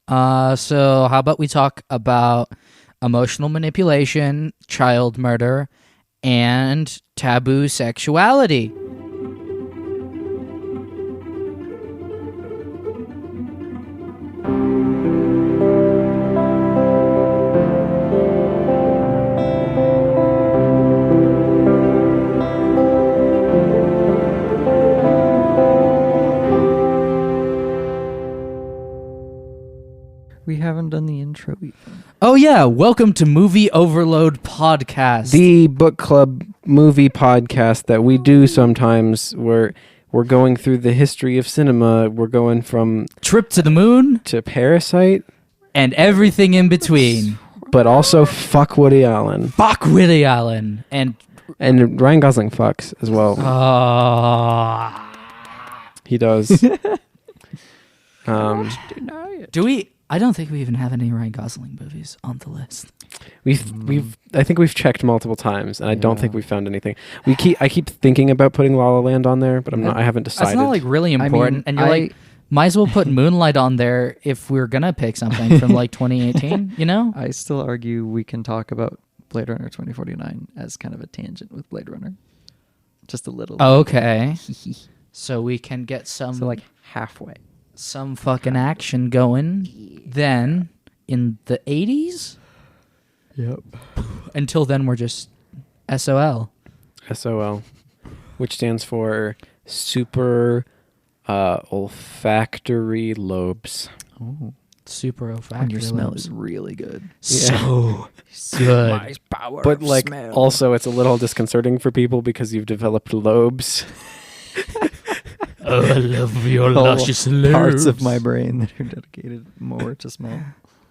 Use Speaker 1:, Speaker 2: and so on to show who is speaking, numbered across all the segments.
Speaker 1: So how about we talk about emotional manipulation, child murder, and taboo sexuality?
Speaker 2: We haven't done the intro even.
Speaker 1: Oh yeah, welcome to Movie Overload Podcast.
Speaker 3: The book club movie podcast that we do sometimes where we're going through the history of cinema. We're going from
Speaker 1: Trip to the Moon
Speaker 3: to Parasite
Speaker 1: and everything in between.
Speaker 3: but also fuck Woody Allen.
Speaker 1: Fuck Woody Allen. And
Speaker 3: Ryan Gosling fucks as well. He does.
Speaker 1: Do we? I don't think we even have any Ryan Gosling movies on the list.
Speaker 3: I think we've checked multiple times, and I don't think we've found anything. I keep thinking about putting La La Land on there, but I haven't decided.
Speaker 1: That's not like really important, and you're like, might as well put Moonlight on there if we're gonna pick something from like 2018. You know?
Speaker 2: I still argue we can talk about Blade Runner 2049 as kind of a tangent with Blade Runner, just a little.
Speaker 1: Okay. So we can get some.
Speaker 2: So like halfway.
Speaker 1: Some fucking action going then in the 80s.
Speaker 2: Yep.
Speaker 1: Until then, we're just SOL.
Speaker 3: SOL, which stands for super olfactory lobes.
Speaker 2: Oh,
Speaker 1: super olfactory.
Speaker 2: and your smell
Speaker 1: lobes.
Speaker 2: is really good.
Speaker 1: So good.
Speaker 2: Power
Speaker 3: But like, also, it's a little disconcerting for people because you've developed lobes.
Speaker 1: Oh, I love your
Speaker 2: Whole
Speaker 1: luscious lobes.
Speaker 2: parts of my brain that are dedicated more to smell.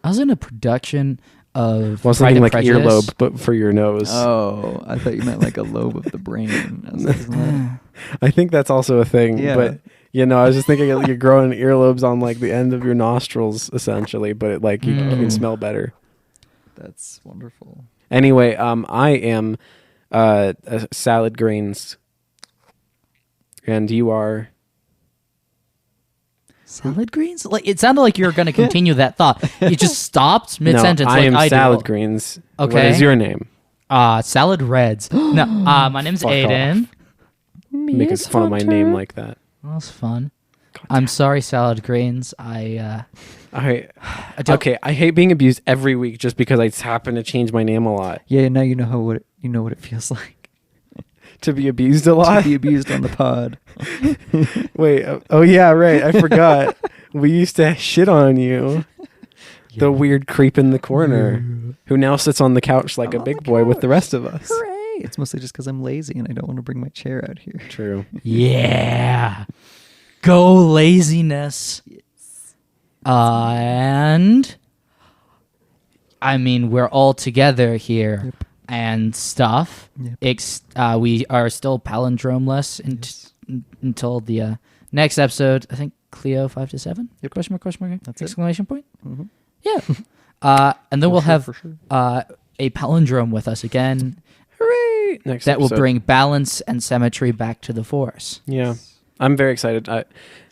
Speaker 1: I was in a production of
Speaker 3: Well,
Speaker 1: Pride
Speaker 3: something
Speaker 1: and
Speaker 3: like
Speaker 1: Prejudice.
Speaker 3: earlobe, but for your nose.
Speaker 2: Oh, I thought you meant like a lobe of the brain. I was like, isn't that-
Speaker 3: I think that's also a thing.
Speaker 2: Yeah.
Speaker 3: But I was just thinking you're growing earlobes on like the end of your nostrils, essentially. But you can smell better.
Speaker 2: That's wonderful.
Speaker 3: Anyway, I am salad grains, and you are.
Speaker 1: Salad greens? Like it sounded like you were going to continue that thought. You just stopped mid sentence.
Speaker 3: No, I
Speaker 1: like
Speaker 3: am
Speaker 1: I
Speaker 3: salad
Speaker 1: do.
Speaker 3: greens.
Speaker 1: Okay.
Speaker 3: What is your name?
Speaker 1: Salad Reds. No, my name's
Speaker 3: Fuck
Speaker 1: Aiden.
Speaker 3: Making fun of my name like that.
Speaker 1: That was fun. I'm sorry, Salad Greens. I don't-
Speaker 3: Okay, I hate being abused every week just because I happen to change my name a lot.
Speaker 2: Yeah, now you know what it feels like
Speaker 3: To be abused a lot?
Speaker 2: to be abused on the pod.
Speaker 3: Wait, oh yeah, right. I forgot. We used to shit on you. The weird creep in the corner who now sits on the couch like a big boy with the rest of us.
Speaker 2: Hooray! It's mostly just because I'm lazy and I don't want to bring my chair out here.
Speaker 3: True.
Speaker 1: Yeah. Go laziness. And I mean, we're all together here.
Speaker 2: Yep.
Speaker 1: And stuff.
Speaker 2: Yep.
Speaker 1: We are still palindromeless until the next episode. I think Cleo 5 to 7.
Speaker 2: Yep.
Speaker 1: Question mark.
Speaker 2: That's it.
Speaker 1: Exclamation point.
Speaker 2: Mm-hmm.
Speaker 1: Yeah. And then we'll have
Speaker 2: for sure.
Speaker 1: a palindrome with us again.
Speaker 3: Hooray! Next
Speaker 1: That will
Speaker 3: episode.
Speaker 1: bring balance and symmetry back to the Force.
Speaker 3: Yeah. I'm very excited.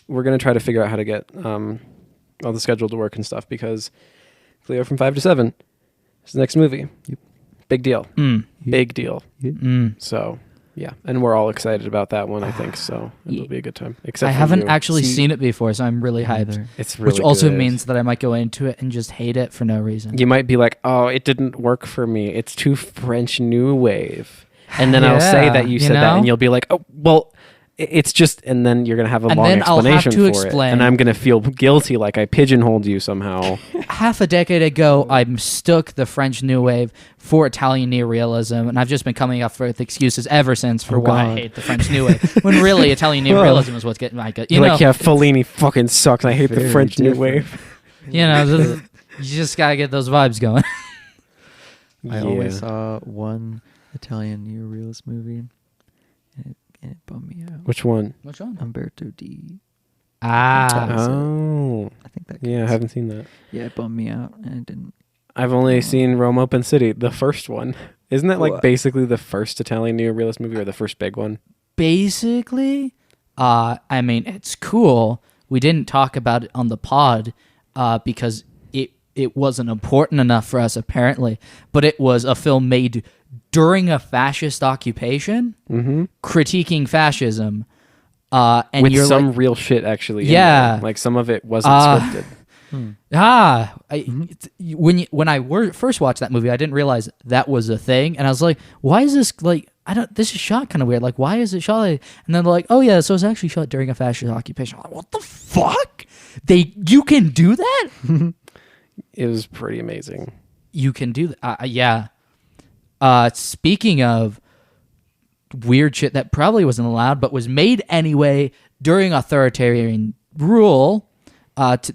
Speaker 3: We're going to try to figure out how to get all the schedule to work and stuff because Cleo from 5 to 7 is the next movie.
Speaker 2: Yep.
Speaker 3: Big deal. Big deal.
Speaker 1: Mm.
Speaker 3: So, yeah. And we're all excited about that one, I think. So it'll be a good time. Except
Speaker 1: I
Speaker 3: for
Speaker 1: haven't
Speaker 3: you.
Speaker 1: actually seen it before, so I'm really hyped.
Speaker 2: Either.
Speaker 3: It's really
Speaker 1: Which also
Speaker 3: good.
Speaker 1: means that I might go into it and just hate it for no reason.
Speaker 3: You might be like, oh, it didn't work for me. It's too French New Wave. And then I'll say that you said that
Speaker 1: know?
Speaker 3: and you'll be like, oh, well, it's just, and then you're going to have a
Speaker 1: And
Speaker 3: long
Speaker 1: then I'll have
Speaker 3: explanation
Speaker 1: to
Speaker 3: for
Speaker 1: explain.
Speaker 3: it. And I'm going to feel guilty like I pigeonholed you somehow.
Speaker 1: Half a decade ago, I mistook the French New Wave for Italian neorealism, and I've just been coming up with excuses ever since for why I hate the French New Wave. When really, Italian neorealism is what's getting my good. You
Speaker 3: You're
Speaker 1: know,
Speaker 3: like, yeah, Fellini fucking sucks. I hate the
Speaker 2: Very
Speaker 3: French New
Speaker 2: different.
Speaker 3: Wave.
Speaker 1: you know, you just gotta get those vibes going.
Speaker 2: I only saw one Italian neorealist movie, and it bummed me out.
Speaker 3: Which one?
Speaker 1: Which one?
Speaker 2: Umberto D.
Speaker 1: Ah,
Speaker 3: Oh,
Speaker 2: I think that.
Speaker 3: yeah, I
Speaker 2: counts.
Speaker 3: haven't seen that.
Speaker 2: Yeah, it bummed me out, and I didn't.
Speaker 3: I've only seen Rome Open City, the first one. Isn't that like
Speaker 2: What?
Speaker 3: basically the first Italian neorealist movie or the first big one?
Speaker 1: basically, I mean, it's cool. We didn't talk about it on the pod because it wasn't important enough for us apparently, but it was a film made during a fascist occupation, critiquing fascism, and
Speaker 3: with
Speaker 1: you're
Speaker 3: some
Speaker 1: like,
Speaker 3: real shit actually. in
Speaker 1: Yeah.
Speaker 3: there. Like some of it wasn't scripted.
Speaker 1: When I first watched that movie, I didn't realize that was a thing, and I was like, "Why is this like? This is shot kind of weird. Like, why is it shot?" And then they're like, "Oh yeah, so it's actually shot during a fascist occupation." I'm like, what the fuck? You can do that?
Speaker 3: It was pretty amazing.
Speaker 1: You can do that? Yeah. Speaking of weird shit that probably wasn't allowed, but was made anyway during authoritarian rule.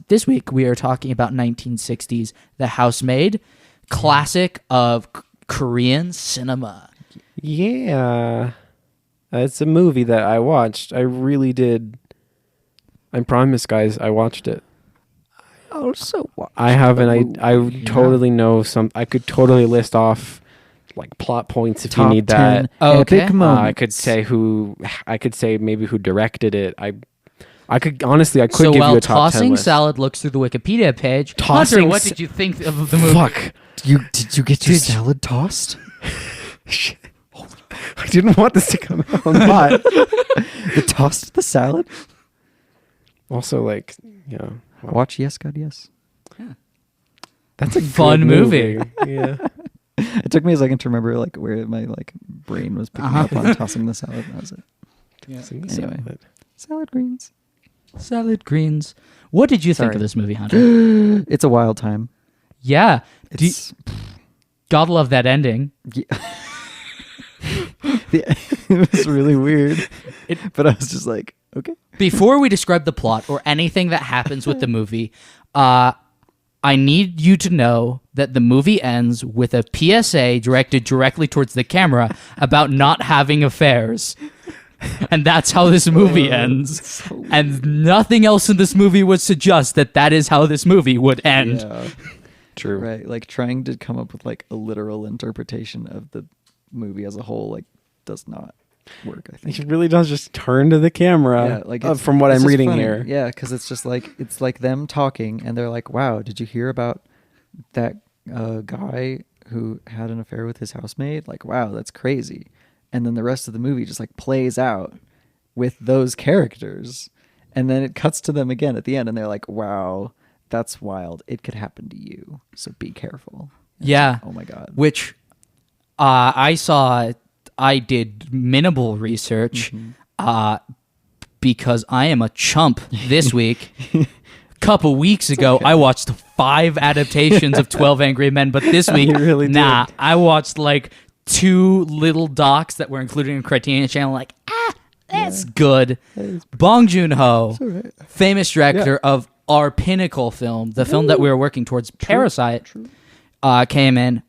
Speaker 1: This week we are talking about 1960s The Housemaid, classic of Korean cinema.
Speaker 3: Yeah. It's a movie that I watched. I really did. I promise, guys, I watched it.
Speaker 2: Also,
Speaker 3: I haven't. I totally know some. I could totally list off like plot points if you need that.
Speaker 1: Okay.
Speaker 3: I could say who. I could say maybe who directed it. I could honestly. I could
Speaker 1: So
Speaker 3: give
Speaker 1: while
Speaker 3: you a top 10
Speaker 1: Tossing
Speaker 3: list.
Speaker 1: Salad looks through the Wikipedia page,
Speaker 3: Tossing
Speaker 1: Hunter, what did you think of the movie?
Speaker 3: Fuck.
Speaker 2: did you get your salad tossed?
Speaker 3: Shit. I didn't want this to come out on the pot.
Speaker 2: The tossed the salad?
Speaker 3: Also, like,
Speaker 2: Watch Yes, God, Yes.
Speaker 3: that's a
Speaker 1: Fun
Speaker 3: good
Speaker 1: movie.
Speaker 3: Yeah.
Speaker 2: It took me a second to remember like where my like brain was picking up on tossing the salad. That was it. Anyway. Salad greens.
Speaker 1: Salad greens. What did you think
Speaker 2: Sorry.
Speaker 1: of this movie, Hunter?
Speaker 2: It's a wild time.
Speaker 1: Yeah.
Speaker 2: It's
Speaker 1: Gotta love that ending.
Speaker 2: it was really weird. But I was just like, okay.
Speaker 1: Before we describe the plot or anything that happens with the movie, I need you to know that the movie ends with a PSA directed directly towards the camera about not having affairs. And that's how this movie ends. And nothing else in this movie would suggest that is how this movie would end.
Speaker 2: Yeah.
Speaker 3: True.
Speaker 2: Right. Like trying to come up with like a literal interpretation of the movie as a whole like does not work, I think.
Speaker 3: He really does just turn to the camera.
Speaker 2: Yeah, like
Speaker 3: from what I'm
Speaker 2: just
Speaker 3: reading
Speaker 2: funny.
Speaker 3: here.
Speaker 2: Yeah, because it's just like it's like them talking, and they're like, "Wow, did you hear about that guy who had an affair with his housemaid? Like, wow, that's crazy." And then the rest of the movie just like plays out with those characters, and then it cuts to them again at the end, and they're like, "Wow, that's wild. It could happen to you, so be careful." And
Speaker 1: Yeah.
Speaker 2: like, oh my god.
Speaker 1: Which I did minimal research because I am a chump this week. Couple weeks ago, I watched 5 adaptations of 12 Angry Men, but this week,
Speaker 3: really did.
Speaker 1: I watched like 2 little docs that were included in Criterion Channel. Like, that's good. Bong Joon-ho, famous director of our pinnacle film, the film that we were working towards, Parasite, came in,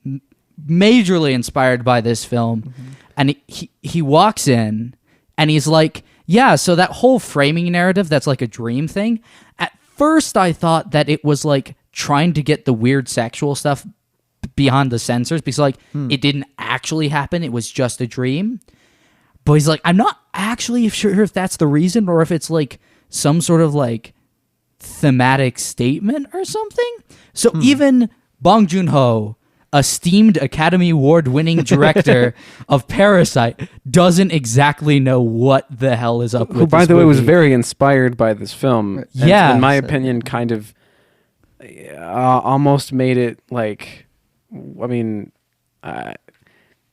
Speaker 1: majorly inspired by this film, and he walks in, and he's like, yeah, so that whole framing narrative that's like a dream thing, at first I thought that it was like trying to get the weird sexual stuff beyond the censors, because like it didn't actually happen, it was just a dream. But he's like, I'm not actually sure if that's the reason, or if it's like some sort of like thematic statement or something. So even Bong Joon-ho, esteemed Academy Award-winning director of Parasite, doesn't exactly know what the hell is up with
Speaker 3: Who, by
Speaker 1: this
Speaker 3: the way, was
Speaker 1: movie.
Speaker 3: very inspired by this film. And
Speaker 1: Yeah.
Speaker 3: in my opinion, kind of almost made it like, I mean,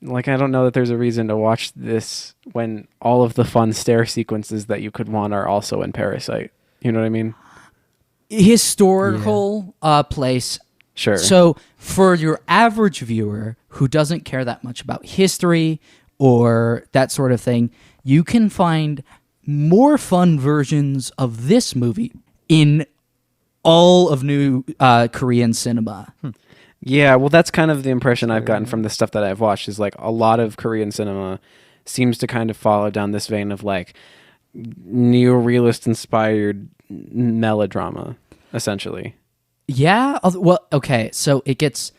Speaker 3: like I don't know that there's a reason to watch this when all of the fun stare sequences that you could want are also in Parasite. You know what I mean?
Speaker 1: Historical place.
Speaker 3: Sure.
Speaker 1: So for your average viewer who doesn't care that much about history or that sort of thing, you can find more fun versions of this movie in all of new Korean cinema.
Speaker 3: Yeah, well, that's kind of the impression I've gotten from the stuff that I've watched, is like a lot of Korean cinema seems to kind of follow down this vein of like neorealist inspired melodrama, essentially.
Speaker 1: Yeah, well, okay, so there's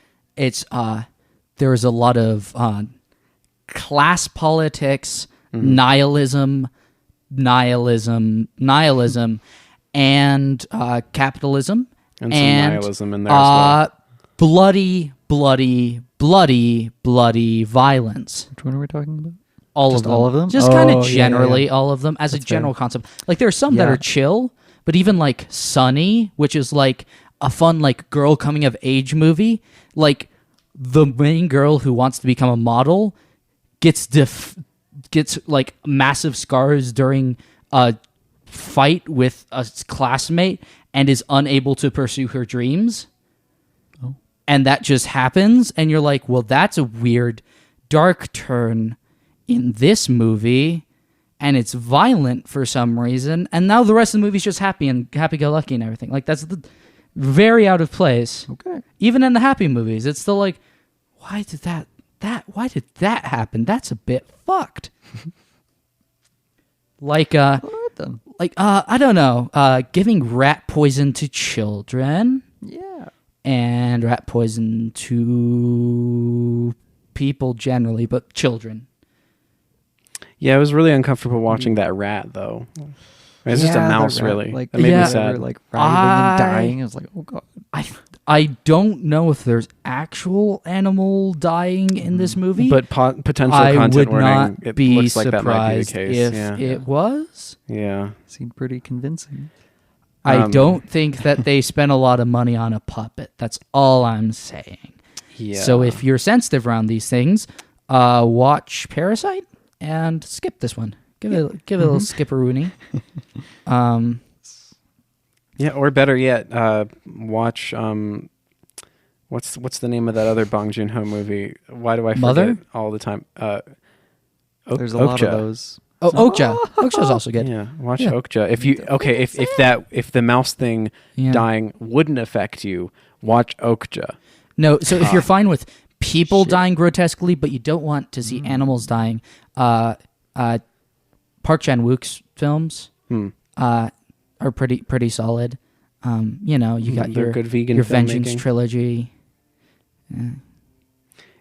Speaker 1: a lot of class politics, nihilism, and capitalism,
Speaker 3: And some nihilism in there as well.
Speaker 1: Bloody violence.
Speaker 2: Which one are we talking about?
Speaker 1: All
Speaker 2: Just
Speaker 1: of them.
Speaker 2: all of them?
Speaker 1: Just kind
Speaker 2: Oh,
Speaker 1: of
Speaker 2: yeah,
Speaker 1: generally
Speaker 2: yeah.
Speaker 1: all of them as
Speaker 2: That's
Speaker 1: a general
Speaker 2: fair.
Speaker 1: concept. Like there are some that
Speaker 2: Yeah.
Speaker 1: are chill, but even like Sunny, which is like a fun like girl coming of age movie, like the main girl who wants to become a model gets like massive scars during a fight with a classmate and is unable to pursue her dreams.
Speaker 2: Oh.
Speaker 1: And that just happens, and you're like, well, that's a weird dark turn in this movie, and it's violent for some reason, and now the rest of the movie's just happy and happy-go-lucky and everything. Like, that's very out of place.
Speaker 2: Okay.
Speaker 1: Even in the happy movies, it's still like, why did that happen? That's a bit fucked. Like,
Speaker 2: All right then.
Speaker 1: I don't know, giving rat poison to children
Speaker 2: Yeah.
Speaker 1: and rat poison to people generally, but children.
Speaker 3: Yeah, I was really uncomfortable watching that rat, though. It's just a
Speaker 2: Yeah, the
Speaker 3: mouse,
Speaker 2: rat,
Speaker 3: really.
Speaker 2: Like,
Speaker 3: That made
Speaker 1: yeah.
Speaker 3: me sad.
Speaker 2: Like writhing and dying. I was like, oh god.
Speaker 1: I don't know if there's actual animal dying in this movie,
Speaker 3: But potential
Speaker 1: I
Speaker 3: content
Speaker 1: would
Speaker 3: warning,
Speaker 1: not
Speaker 3: it
Speaker 1: be
Speaker 3: looks like that might be the
Speaker 1: surprised
Speaker 3: case.
Speaker 1: if
Speaker 3: Yeah.
Speaker 1: it was.
Speaker 3: Yeah.
Speaker 2: Seemed pretty convincing.
Speaker 1: I don't think that they spent a lot of money on a puppet. That's all I'm saying.
Speaker 3: Yeah.
Speaker 1: So if you're sensitive around these things, watch Parasite and skip this one. Give it a little skipperoonie.
Speaker 3: Yeah, or better yet, watch what's the name of that other Bong Joon-ho movie? Why do I forget
Speaker 1: Mother?
Speaker 3: all the time?
Speaker 2: There's a lot of those.
Speaker 1: Oh, Okja. Okja's also good.
Speaker 3: Yeah, watch
Speaker 1: Yeah.
Speaker 3: Okja. If the mouse thing
Speaker 1: Yeah.
Speaker 3: dying wouldn't affect you, watch Okja.
Speaker 1: No, so if you're fine with people
Speaker 2: Shit.
Speaker 1: dying grotesquely, but you don't want to see animals dying, Park Chan-wook's films are pretty solid. You got
Speaker 3: They're
Speaker 1: your
Speaker 3: good vegan
Speaker 1: your Vengeance
Speaker 3: filmmaking.
Speaker 1: trilogy.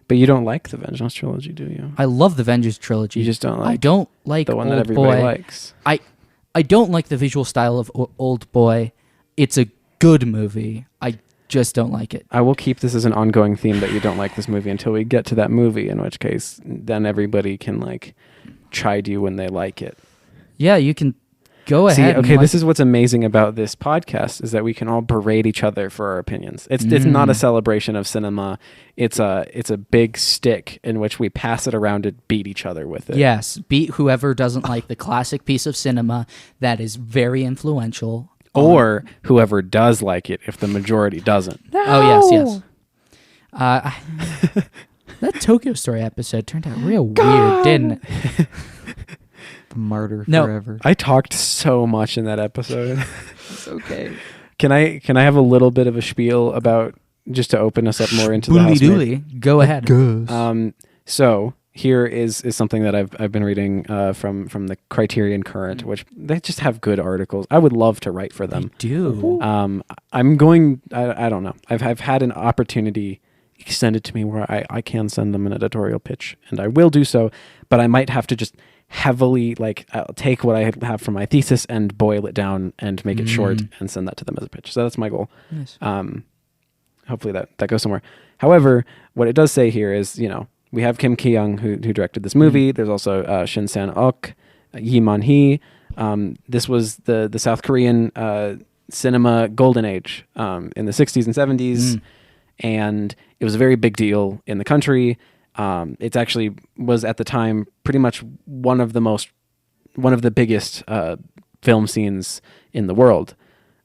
Speaker 3: But you don't like the Vengeance trilogy, do you?
Speaker 1: I love the Vengeance trilogy.
Speaker 3: You just don't
Speaker 1: I
Speaker 3: like
Speaker 1: don't like
Speaker 3: the one
Speaker 1: Old
Speaker 3: that everybody
Speaker 1: Boy.
Speaker 3: likes.
Speaker 1: I don't like the visual style of Old Boy. It's a good movie. I just don't like it.
Speaker 3: I will keep this as an ongoing theme that you don't like this movie until we get to that movie, in which case then everybody can like chide you when they like it.
Speaker 1: Yeah, you can go
Speaker 3: See,
Speaker 1: ahead.
Speaker 3: okay, this is what's amazing about this podcast is that we can all berate each other for our opinions. It's not a celebration of cinema. It's a big stick in which we pass it around and beat each other with it.
Speaker 1: Yes, beat whoever doesn't like the classic piece of cinema that is very influential.
Speaker 3: Or whoever does like it if the majority doesn't.
Speaker 1: Oh, yes. That Tokyo Story episode turned out real weird, didn't it?
Speaker 2: The martyr
Speaker 1: No.
Speaker 2: forever.
Speaker 3: I talked so much in that episode.
Speaker 2: It's okay.
Speaker 3: Can I have a little bit of a spiel about just to open us up more into the Housemaid?
Speaker 1: Doodly. Go ahead.
Speaker 3: So here is something that I've been reading from the Criterion Current, which they just have good articles. I would love to write for them.
Speaker 1: Do.
Speaker 3: I'm going. I don't know. I've had an opportunity extended to me where I can send them an editorial pitch, and I will do so. But I might have to just heavily I'll take what I have from my thesis and boil it down and make it short and send that to them as a pitch. So that's my goal.
Speaker 1: Nice.
Speaker 3: Hopefully that goes somewhere. However, what it does say here is, we have Kim Ki-young who directed this movie. There's also Shin Sang-ok, Yi Man-hee. This was the South Korean cinema golden age in the 60s and 70s. And it was a very big deal in the country. It actually was at the time pretty much one of the biggest film scenes in the world.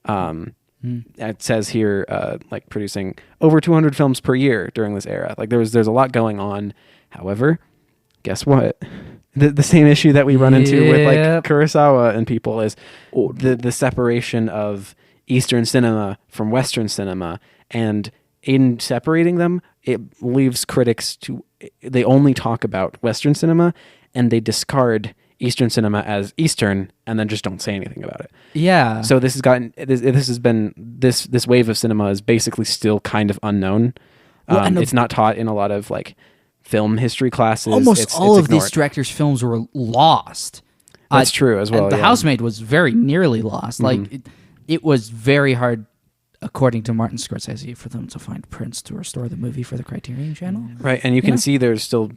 Speaker 3: It says here, producing over 200 films per year during this era. There's a lot going on. However, guess what? The same issue that we run into with Kurosawa and people is the separation of Eastern cinema from Western cinema, and in separating them, it leaves critics they only talk about Western cinema and they discard Eastern cinema as Eastern and then just don't say anything about it.
Speaker 1: Yeah.
Speaker 3: So this wave of cinema is basically still kind of unknown. It's not taught in a lot of film history classes.
Speaker 1: Almost all
Speaker 3: it's
Speaker 1: of these
Speaker 3: ignored.
Speaker 1: directors' films were lost.
Speaker 3: That's true as well.
Speaker 1: And The
Speaker 3: yeah.
Speaker 1: Housemaid was very nearly lost. It was very hard according to Martin Scorsese, for them to find prints to restore the movie for the Criterion Channel.
Speaker 3: Right, and you can see there's still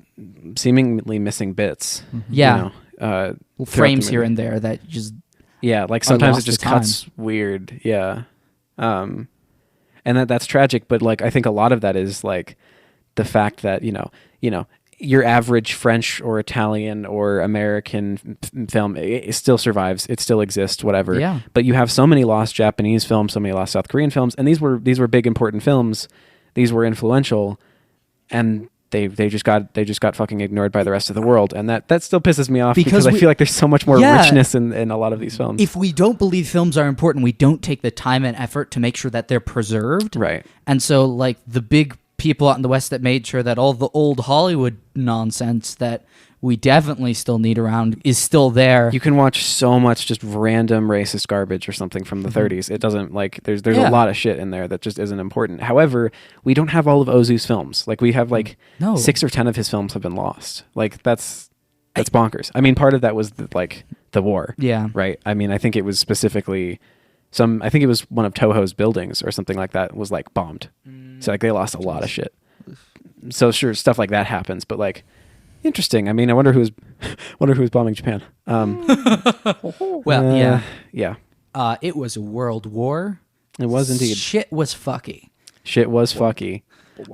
Speaker 3: seemingly missing bits.
Speaker 1: Yeah.
Speaker 3: the
Speaker 1: Frames here
Speaker 3: movie.
Speaker 1: and there that just
Speaker 3: Yeah, like sometimes it
Speaker 1: lost
Speaker 3: just
Speaker 1: to time.
Speaker 3: cuts weird. Yeah. And that's tragic, but like I think a lot of that is like the fact that, you know, your average French or Italian or American film, it still survives. It still exists, whatever.
Speaker 1: Yeah.
Speaker 3: But you have so many lost Japanese films, so many lost South Korean films, and these were big important films. These were influential, and they just got fucking ignored by the rest of the world, and that still pisses me off because I feel like there's so much more richness in a lot of these films.
Speaker 1: If we don't believe films are important, we don't take the time and effort to make sure that they're preserved.
Speaker 3: Right.
Speaker 1: And so, like, the big people out in the West that made sure that all the old Hollywood nonsense that we definitely still need around is still there.
Speaker 3: You can watch so much just random racist garbage or something from the 30s. It doesn't, like, there's a lot of shit in there that just isn't important. However, we don't have all of Ozu's films. Like, we have like 6 or 10 of his films have been lost. Like, that's bonkers. I mean, part of that was the war.
Speaker 1: Yeah.
Speaker 3: Right. I mean, I think it was specifically I think it was one of Toho's buildings or something like that was like bombed. So like they lost a lot of shit. So sure, stuff like that happens, but like interesting. I mean, I wonder who's bombing Japan.
Speaker 1: Well,
Speaker 3: yeah.
Speaker 1: It was a world war.
Speaker 3: It was indeed.
Speaker 1: Shit was fucky.
Speaker 3: Shit was fucky.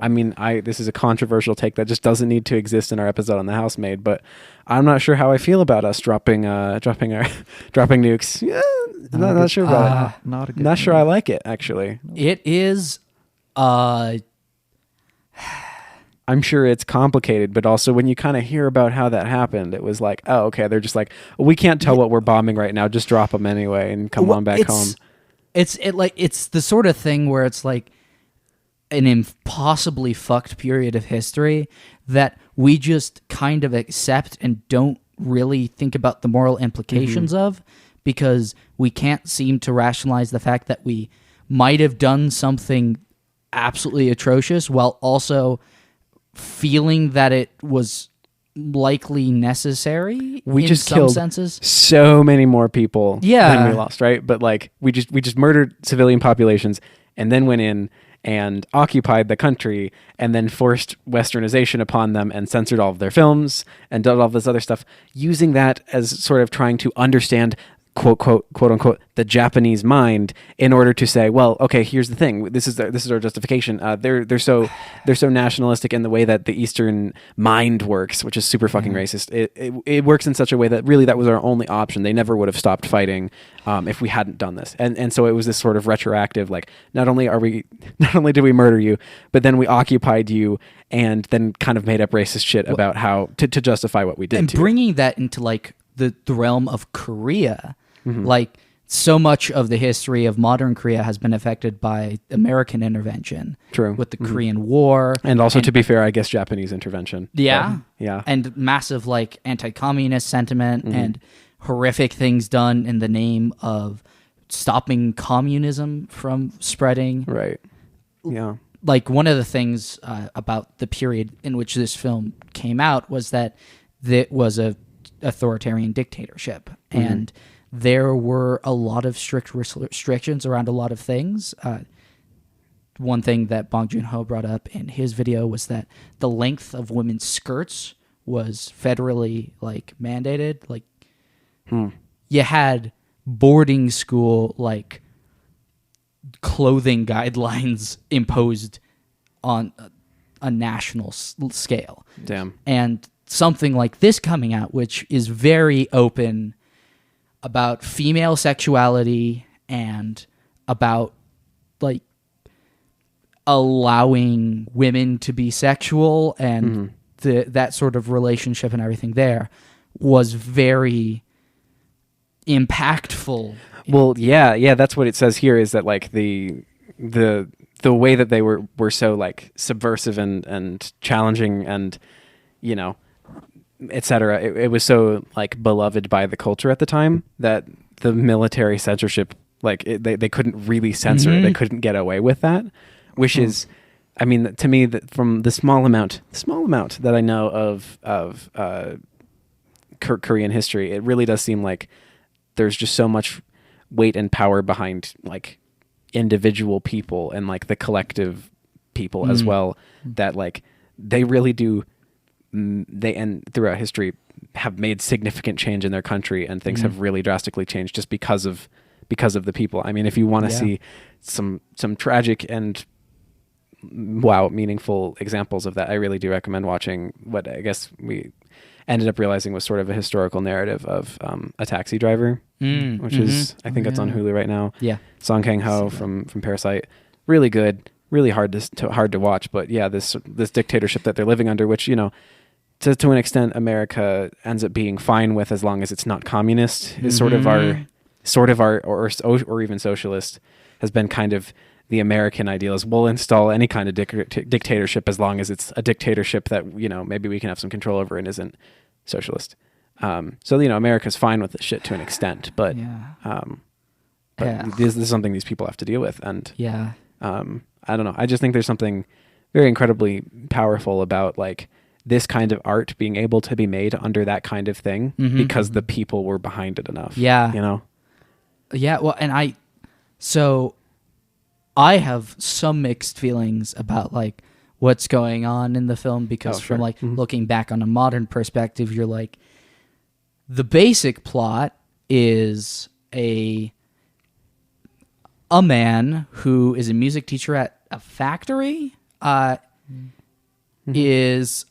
Speaker 3: I mean, this is a controversial take that just doesn't need to exist in our episode on The Housemaid, but I'm not sure how I feel about us dropping nukes. Yeah, not sure about it. Not sure I like it, actually.
Speaker 1: It is
Speaker 3: I'm sure it's complicated, but also when you kind of hear about how that happened, it was like, oh, okay, they're just like, we can't tell what we're bombing right now, just drop them anyway and come on back home.
Speaker 1: It's the sort of thing where it's like an impossibly fucked period of history that we just kind of accept and don't really think about the moral implications of, because we can't seem to rationalize the fact that we might have done something absolutely atrocious while also feeling that it was likely necessary.
Speaker 3: We
Speaker 1: in
Speaker 3: just
Speaker 1: some
Speaker 3: killed
Speaker 1: senses.
Speaker 3: So many more people
Speaker 1: Yeah.
Speaker 3: than we lost, right? But like we just murdered civilian populations and then went in and occupied the country and then forced westernization upon them and censored all of their films and did all this other stuff, using that as sort of trying to understand quote unquote the Japanese mind in order to say, well, okay, here's the thing. This is our justification. They're so nationalistic in the way that the Eastern mind works, which is super fucking racist. It works in such a way that really that was our only option. They never would have stopped fighting if we hadn't done this. And so it was this sort of retroactive, like not only did we murder you, but then we occupied you and then kind of made up racist shit about how to justify what we did.
Speaker 1: And bringing that into like the realm of Korea. Like so much of the history of modern Korea has been affected by American intervention.
Speaker 3: True.
Speaker 1: With the Korean War.
Speaker 3: And also, to be fair, I guess Japanese intervention.
Speaker 1: Yeah.
Speaker 3: Yeah.
Speaker 1: And massive like anti-communist sentiment and horrific things done in the name of stopping communism from spreading.
Speaker 3: Right. Yeah.
Speaker 1: Like one of the things about the period in which this film came out was that it was a authoritarian dictatorship. And there were a lot of strict restrictions around a lot of things. One thing that Bong Joon-ho brought up in his video was that the length of women's skirts was federally like mandated. Like you had boarding school like clothing guidelines imposed on a national scale.
Speaker 3: Damn.
Speaker 1: And something like this coming out, which is very open about female sexuality and about like allowing women to be sexual and that sort of relationship and everything there was very impactful.
Speaker 3: Well, yeah, that's what it says here, is that like the way that they were so like subversive and challenging and, you know, etc. It was so like beloved by the culture at the time that the military censorship, like they couldn't really censor it. They couldn't get away with that, which is, I mean, to me, that from the small amount that I know of Korean history, it really does seem like there's just so much weight and power behind like individual people and like the collective people as well, that like they really do, they and throughout history have made significant change in their country, and things have really drastically changed just because of the people. I mean, if you want to see some tragic and meaningful examples of that, I really do recommend watching what I guess we ended up realizing was sort of a historical narrative of A Taxi Driver, which is, I think it's on Hulu right now.
Speaker 1: Yeah.
Speaker 3: Song Kang-ho from Parasite. Really good, really hard to watch, but yeah, this dictatorship that they're living under, which, you know, to an extent America ends up being fine with as long as it's not communist, is sort of our or even socialist, has been kind of the American ideal, is we'll install any kind of dictatorship as long as it's a dictatorship that, you know, maybe we can have some control over and isn't socialist. So, you know, America's fine with this shit to an extent, but this is something these people have to deal with. And I don't know. I just think there's something very incredibly powerful about like this kind of art being able to be made under that kind of thing because the people were behind it enough. Yeah. You know?
Speaker 1: Yeah. Well, and I have some mixed feelings about like what's going on in the film, because from like looking back on a modern perspective, you're like, the basic plot is a man who is a music teacher at a factory is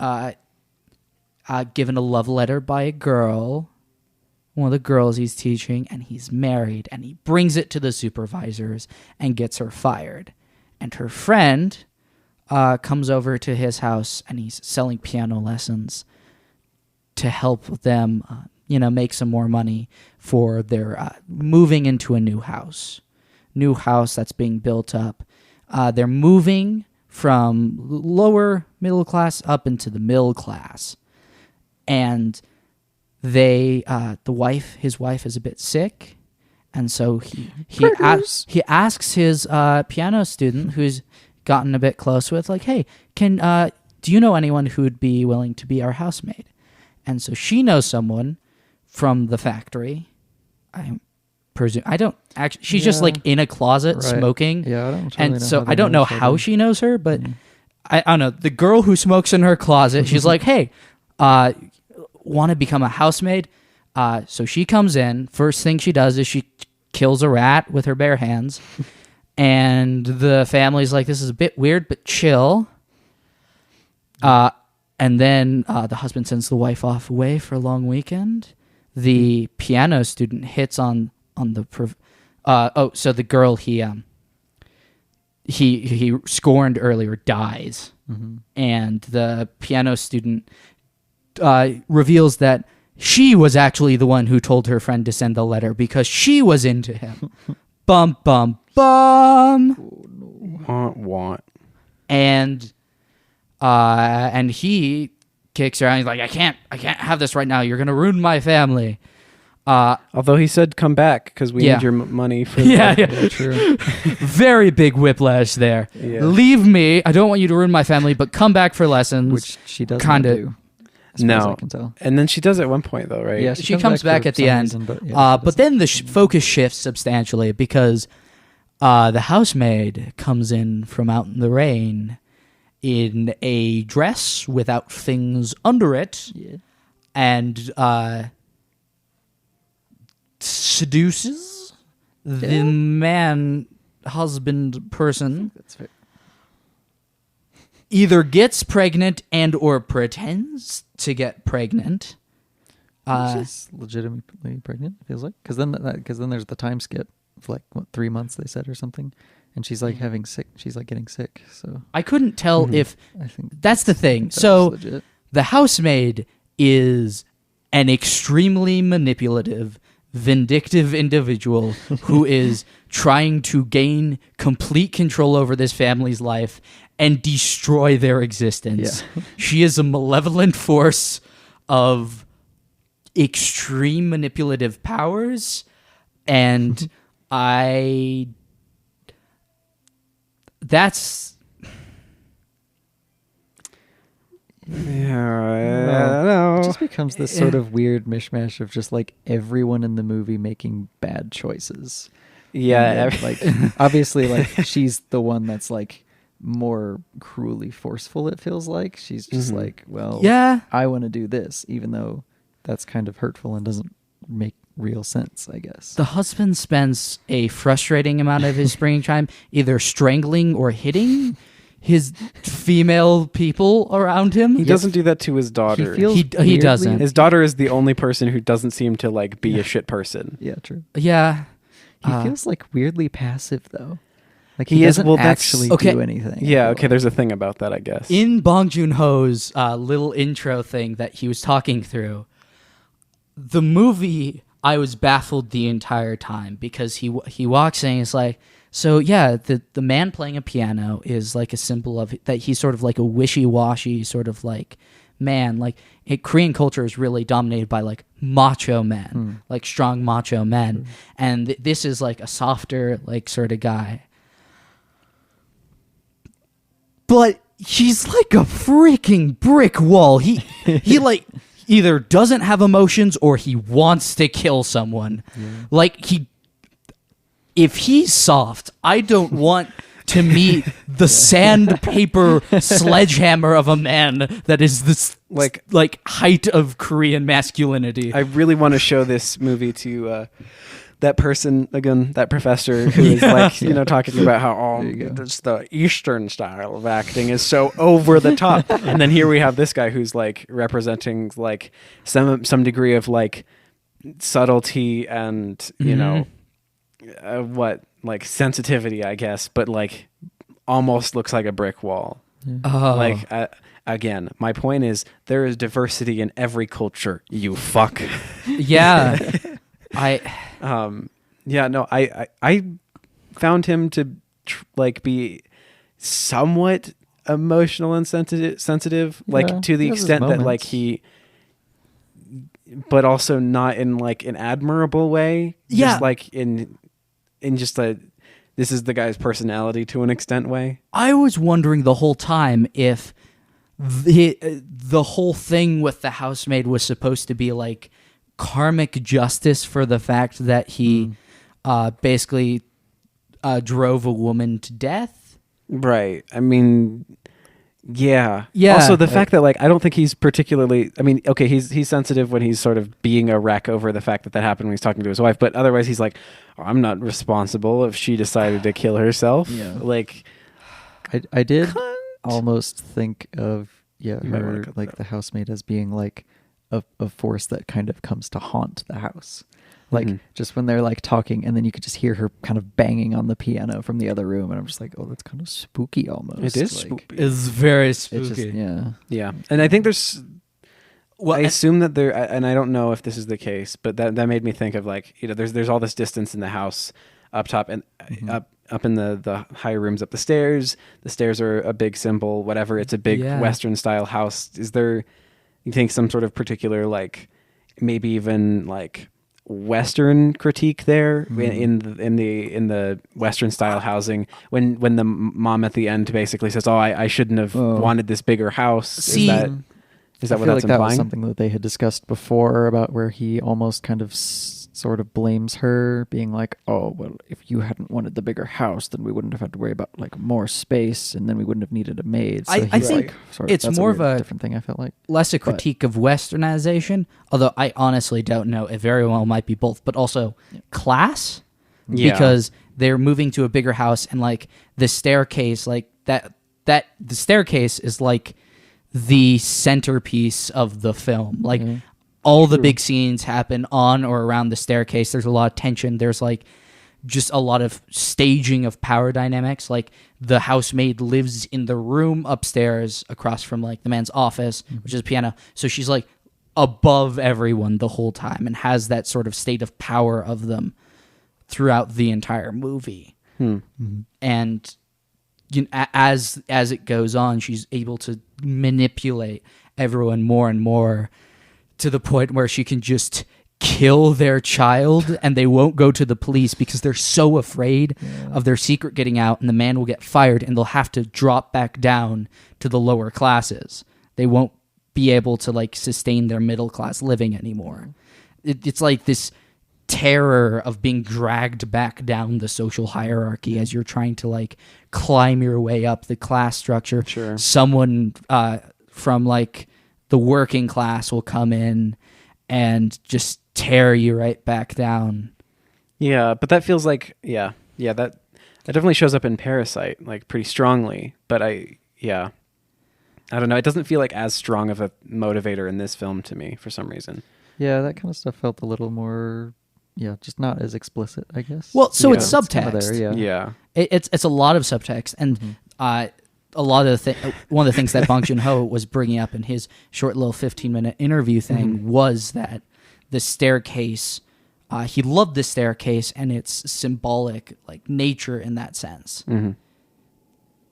Speaker 1: given a love letter by a girl, one of the girls he's teaching, and he's married, and he brings it to the supervisors and gets her fired. And her friend comes over to his house, and he's selling piano lessons to help them make some more money for their moving into a new house that's being built up. They're moving from lower middle class up into the middle class, and his wife is a bit sick, and so he asks his piano student, who's gotten a bit close with, like, hey, do you know anyone who would be willing to be our housemaid? And so she knows someone from the factory. I presume, I don't actually. She's just like in a closet smoking.
Speaker 2: Yeah, I don't.
Speaker 1: And so I don't know how she knows her, but I don't know. The girl who smokes in her closet, she's like, hey, want to become a housemaid? So she comes in. First thing she does is she kills a rat with her bare hands. And the family's like, this is a bit weird, but chill. And then the husband sends the wife off away for a long weekend. The piano student hits on the... so the girl he scorned earlier dies. And the piano student reveals that she was actually the one who told her friend to send the letter because she was into him. Bum, bum, bum.
Speaker 3: Want.
Speaker 1: And he kicks her out. He's like, I can't have this right now. You're going to ruin my family.
Speaker 3: Although he said, come back because we need your money for
Speaker 1: true. Very big whiplash there. Yeah. Leave me. I don't want you to ruin my family, but come back for lessons.
Speaker 2: Which she doesn't do.
Speaker 3: No.
Speaker 2: I can tell.
Speaker 3: And then she does at one point, though, right?
Speaker 1: Yeah, she comes back at the end.
Speaker 2: Reason,
Speaker 1: but then the focus shifts substantially because the housemaid comes in from out in the rain in a dress without things under it, and seduces the husband person.
Speaker 2: That's fair.
Speaker 1: Either gets pregnant and or pretends to get pregnant.
Speaker 2: She's legitimately pregnant, it feels like. Because then there's the time skip of like 3 months they said or something, and she's like having sick. She's like getting sick. So
Speaker 1: I couldn't tell if
Speaker 2: I think
Speaker 1: that's the thing. So the housemaid is an extremely manipulative, vindictive individual who is trying to gain complete control over this family's life and destroy their existence. Yeah. She is a malevolent force of extreme manipulative powers, and that's...
Speaker 3: Yeah, I don't know.
Speaker 2: It just becomes this sort of weird mishmash of just like everyone in the movie making bad choices.
Speaker 3: Yeah,
Speaker 2: And then, like obviously, like she's the one that's like more cruelly forceful. It feels like she's just
Speaker 3: Mhm.
Speaker 2: like, well,
Speaker 1: Yeah.
Speaker 2: I want to do this, even though that's kind of hurtful and doesn't make real sense, I guess.
Speaker 1: The husband spends a frustrating amount of his springing time either strangling or hitting his female people around him.
Speaker 3: He doesn't do that to his daughter.
Speaker 2: He feels
Speaker 1: He
Speaker 2: weirdly-
Speaker 1: doesn't.
Speaker 3: His daughter is the only person who doesn't seem to like be a shit person.
Speaker 2: Yeah, true.
Speaker 1: Yeah.
Speaker 2: He feels like weirdly passive though. Like
Speaker 3: He
Speaker 2: he
Speaker 3: is-
Speaker 2: doesn't
Speaker 3: well, that's-
Speaker 2: actually
Speaker 1: okay.
Speaker 2: do anything. I
Speaker 3: Yeah,
Speaker 2: feel
Speaker 3: okay,
Speaker 2: like.
Speaker 3: there's a thing about that, I guess.
Speaker 1: In Bong Joon-ho's little intro thing that he was talking through, the movie, I was baffled the entire time because he walks in and he's like, so yeah, the man playing a piano is like a symbol of that he's sort of like a wishy-washy sort of like man. Like Korean culture is really dominated by like macho men, like strong macho men, and this is like a softer like sort of guy. But he's like a freaking brick wall. He like either doesn't have emotions or he wants to kill someone. Like if he's soft, I don't want to meet the sandpaper sledgehammer of a man that is this like height of Korean masculinity.
Speaker 3: I really want to show this movie to that person again, that professor who is like, you know, talking about how it's the Eastern style of acting is so over the top, and then here we have this guy who's like representing like some degree of like subtlety and you know what like sensitivity, I guess, but like almost looks like a brick wall.
Speaker 1: Oh.
Speaker 3: Like again, my point is there is diversity in every culture. You fuck.
Speaker 1: Yeah.
Speaker 3: Yeah, no, I found him to like be somewhat emotional and sensitive, like
Speaker 2: Yeah,
Speaker 3: to the
Speaker 2: he has his
Speaker 3: extent that like
Speaker 2: moments.
Speaker 3: he, but also not in like an admirable way.
Speaker 1: Yeah.
Speaker 3: Just like in just a this is the guy's personality to an extent way.
Speaker 1: I was wondering the whole time if the whole thing with the housemaid was supposed to be like karmic justice for the fact that he basically drove a woman to death.
Speaker 3: Right. I mean, yeah.
Speaker 1: Yeah.
Speaker 3: Also, the fact that like I don't think he's particularly. I mean, okay, he's sensitive when he's sort of being a wreck over the fact that happened when he's talking to his wife, but otherwise he's like, oh, I'm not responsible if she decided to kill herself.
Speaker 2: Yeah.
Speaker 3: Like,
Speaker 2: I did almost think of
Speaker 3: might wanna
Speaker 2: her
Speaker 3: cut
Speaker 2: like
Speaker 3: that.
Speaker 2: the housemaid as being like a force that kind of comes to haunt the house. Like just when they're like talking and then you could just hear her kind of banging on the piano from the other room and I'm just like, oh, that's kind of spooky almost.
Speaker 3: it is
Speaker 2: like,
Speaker 3: spooky.
Speaker 1: It's very
Speaker 2: It's just
Speaker 3: Yeah, and I think there's.
Speaker 1: Well,
Speaker 3: I assume that there, and I don't know if this is the case, but that made me think of like, you know, there's all this distance in the house up top and up in the higher rooms up the stairs. The stairs are a big symbol, whatever. It's a big Western style house. Is there, you think, some sort of particular like, maybe even like Western critique there in the Western style housing when the mom at the end basically says, "Oh, I shouldn't have wanted this bigger house."
Speaker 1: See,
Speaker 3: Is that
Speaker 2: I
Speaker 3: what
Speaker 2: feel
Speaker 3: that's
Speaker 2: like that was
Speaker 3: implying?
Speaker 2: something that they had discussed before about where he almost kind of sort of blames her, being like, "Oh, well, if you hadn't wanted the bigger house, then we wouldn't have had to worry about like more space, and then we wouldn't have needed a maid." So
Speaker 1: I
Speaker 2: he's,
Speaker 1: think
Speaker 2: like, sort
Speaker 1: it's
Speaker 2: that's
Speaker 1: more
Speaker 2: a
Speaker 1: of
Speaker 2: weird
Speaker 1: a-
Speaker 2: different thing. I felt like
Speaker 1: less a critique of westernization, although I honestly don't know. It very well might be both, but also class,
Speaker 3: Yeah.
Speaker 1: because they're moving to a bigger house and like the staircase, like that the staircase is like the centerpiece of the film. Like all the big scenes happen on or around the staircase. There's a lot of tension. There's like just a lot of staging of power dynamics. Like the housemaid lives in the room upstairs across from like the man's office, which is a piano. So she's like above everyone the whole time and has that sort of state of power of them throughout the entire movie. And you know, as it goes on, she's able to manipulate everyone more and more to the point where she can just kill their child and they won't go to the police because they're so afraid of their secret getting out, and the man will get fired and they'll have to drop back down to the lower classes. They won't be able to like sustain their middle class living anymore. It's like this terror of being dragged back down the social hierarchy as you're trying to like climb your way up the class structure.
Speaker 3: Sure.
Speaker 1: Someone from like the working class will come in and just tear you right back down.
Speaker 3: Yeah, but that feels like that definitely shows up in Parasite like pretty strongly. But I don't know. It doesn't feel like as strong of a motivator in this film to me for some reason.
Speaker 2: Yeah, that kind of stuff felt a little more, just not as explicit, I guess.
Speaker 1: Well, so
Speaker 3: Yeah.
Speaker 1: it's subtext.
Speaker 2: It's kinda there,
Speaker 3: Yeah.
Speaker 1: It's a lot of subtext, and a lot of one of the things that Bong Joon-ho was bringing up in his short little 15-minute interview thing was that the staircase. He loved the staircase and its symbolic like nature in that sense.
Speaker 3: Mm-hmm.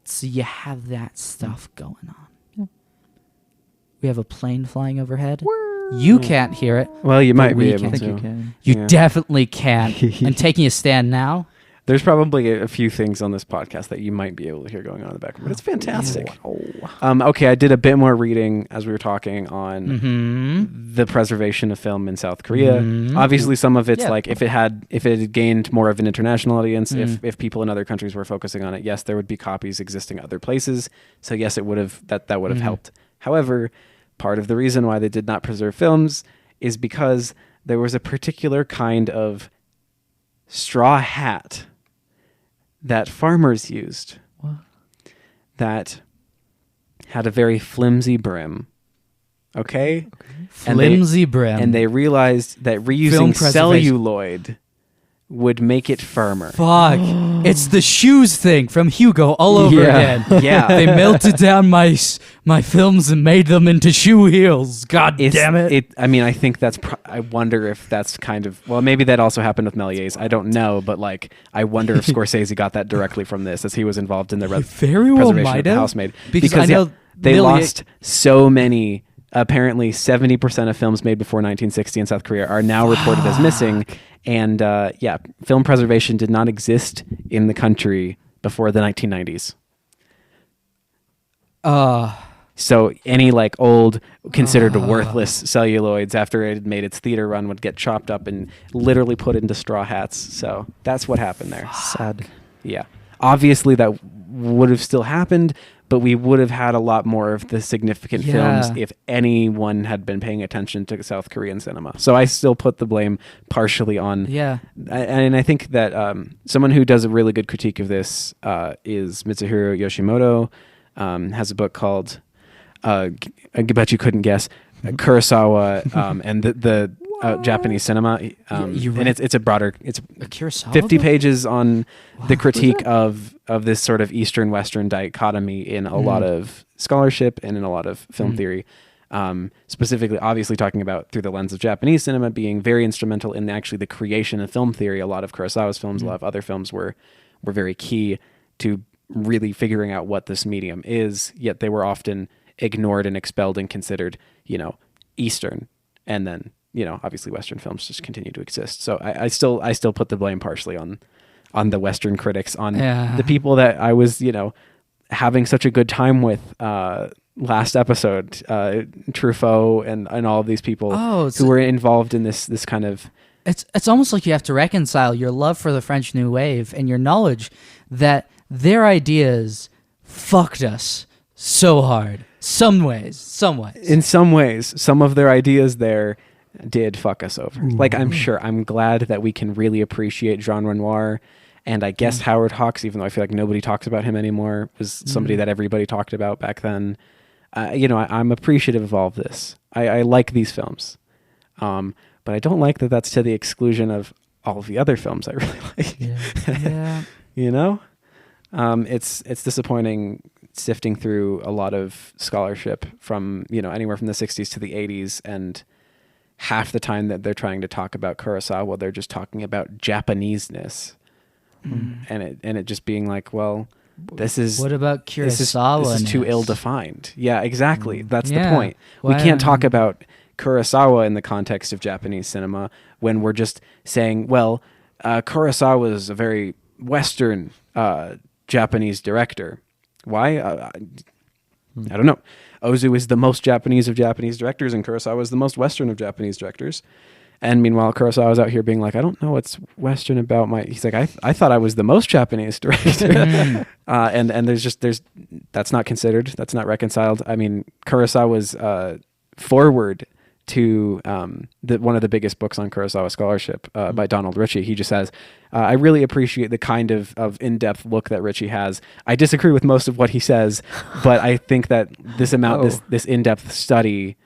Speaker 1: So you have that stuff going on. Yeah. We have a plane flying overhead. You can't hear it.
Speaker 3: Well, you might
Speaker 1: we
Speaker 3: be
Speaker 1: can.
Speaker 3: able
Speaker 2: I think
Speaker 3: to.
Speaker 2: you can.
Speaker 1: You
Speaker 3: Yeah.
Speaker 1: definitely can. And taking a stand now.
Speaker 3: There's probably a few things on this podcast that you might be able to hear going on in the background, but it's fantastic. Okay, I did a bit more reading as we were talking on the preservation of film in South Korea. Obviously, some of it's like if it had gained more of an international audience, if people in other countries were focusing on it, yes, there would be copies existing other places. So yes, it would have that would have helped. However, part of the reason why they did not preserve films is because there was a particular kind of straw hat that farmers used that had a very flimsy brim. Okay?
Speaker 1: Flimsy brim.
Speaker 3: And they realized that reusing
Speaker 1: Film preservation.
Speaker 3: celluloid would make it firmer.
Speaker 1: Fuck. It's the shoes thing from Hugo all over again.
Speaker 3: Yeah.
Speaker 1: They melted down my films and made them into shoe heels. God damn it.
Speaker 3: I mean, I think that's. I wonder if that's kind of. Well, maybe that also happened with Méliès. I don't know, but like, I wonder if Scorsese got that directly from this, as he was involved in the
Speaker 1: very well
Speaker 3: preservation
Speaker 1: might
Speaker 3: of the
Speaker 1: have.
Speaker 3: Housemaid.
Speaker 1: Because I know
Speaker 3: they
Speaker 1: Méliès-
Speaker 3: lost so many. Apparently, 70% of films made before 1960 in South Korea are now reported as missing. And film preservation did not exist in the country before the 1990s. So any like old, considered worthless celluloids after it had made its theater run would get chopped up and literally put into straw hats. So that's what happened there.
Speaker 2: Sad.
Speaker 3: Yeah. Obviously that would have still happened, but we would have had a lot more of the significant films if anyone had been paying attention to South Korean cinema. So I still put the blame partially on.
Speaker 1: Yeah.
Speaker 3: And I think that someone who does a really good critique of this is Mitsuhiro Yoshimoto. Has a book called, I bet you couldn't guess, Kurosawa and the Japanese cinema. And it's a broader, it's
Speaker 1: A Kurosawa
Speaker 3: 50
Speaker 1: book?
Speaker 3: pages on the critique of this sort of Eastern-Western dichotomy in a lot of scholarship and in a lot of film theory. Specifically, obviously talking about through the lens of Japanese cinema being very instrumental in actually the creation of film theory. A lot of Kurosawa's films, a lot of other films were very key to really figuring out what this medium is, yet they were often ignored and expelled and considered, Eastern. And then, obviously Western films just continue to exist. So I still put the blame partially on the Western critics, on the people that I was, having such a good time with last episode, Truffaut and all of these people who were involved in this kind of.
Speaker 1: It's almost like you have to reconcile your love for the French New Wave and your knowledge that their ideas fucked us so hard. Some ways.
Speaker 3: In some ways, some of their ideas there did fuck us over. Like, I'm glad that we can really appreciate Jean Renoir. And I guess Howard Hawks, even though I feel like nobody talks about him anymore, was somebody that everybody talked about back then. I'm appreciative of all of this. I like these films. But I don't like that that's to the exclusion of all of the other films I really like.
Speaker 1: Yeah.
Speaker 3: It's disappointing sifting through a lot of scholarship from, anywhere from the 60s to the 80s, and half the time that they're trying to talk about Kurosawa, they're just talking about Japaneseness. And it just being like, well, this is
Speaker 1: what about Kurosawa?
Speaker 3: This is too ill-defined. Yeah, exactly. That's the point. We can't talk about Kurosawa in the context of Japanese cinema when we're just saying, well, Kurosawa is a very Western Japanese director. Why? I don't know. Ozu is the most Japanese of Japanese directors, and Kurosawa is the most Western of Japanese directors. And meanwhile, Kurosawa's out here being like, I don't know what's Western about my. He's like, I thought I was the most Japanese director, and there's that's not considered, that's not reconciled. I mean, Kurosawa's forward to one of the biggest books on Kurosawa scholarship by Donald Ritchie. He just says, I really appreciate the kind of in-depth look that Ritchie has. I disagree with most of what he says, but I think that this amount, this in-depth study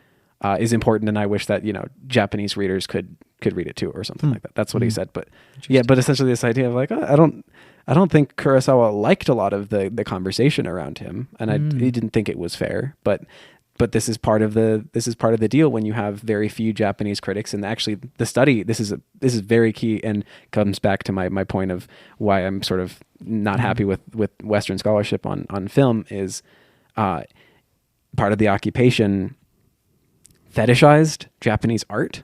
Speaker 3: is important, and I wish that Japanese readers could read it too, or something like that. That's what he said. But yeah, but essentially this idea of like, I don't think Kurosawa liked a lot of the conversation around him, and he didn't think it was fair. But this is part of the deal when you have very few Japanese critics. And actually, the study, this is very key, and comes back to my point of why I'm sort of not happy with Western scholarship on film is part of the occupation fetishized Japanese art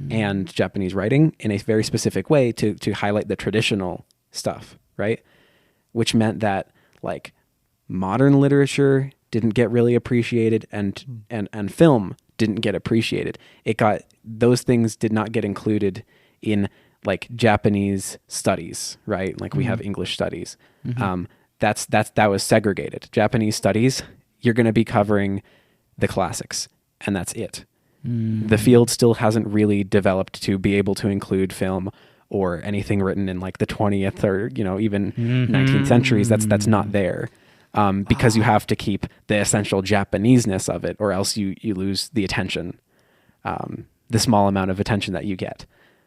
Speaker 3: and Japanese writing in a very specific way to highlight the traditional stuff, right? Which meant that like modern literature didn't get really appreciated, and film didn't get appreciated. Those things did not get included in like Japanese studies, right? Like we have English studies. That was segregated. Japanese studies, you're going to be covering the classics, and that's it. The field still hasn't really developed to be able to include film or anything written in like the 20th or even 19th centuries. That's not there. Because you have to keep the essential Japaneseness of it, or else you lose the attention, the small amount of attention that you get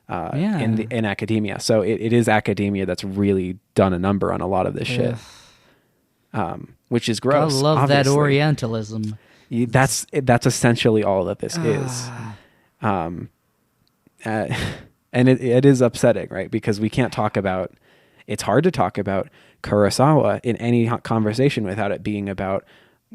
Speaker 3: in academia. So it is academia that's really done a number on a lot of this shit, which is gross.
Speaker 1: I love
Speaker 3: obviously.
Speaker 1: that Orientalism.
Speaker 3: That's essentially all that this is. And it is upsetting, right? Because we can't talk about. It's hard to talk about Kurosawa in any conversation without it being about,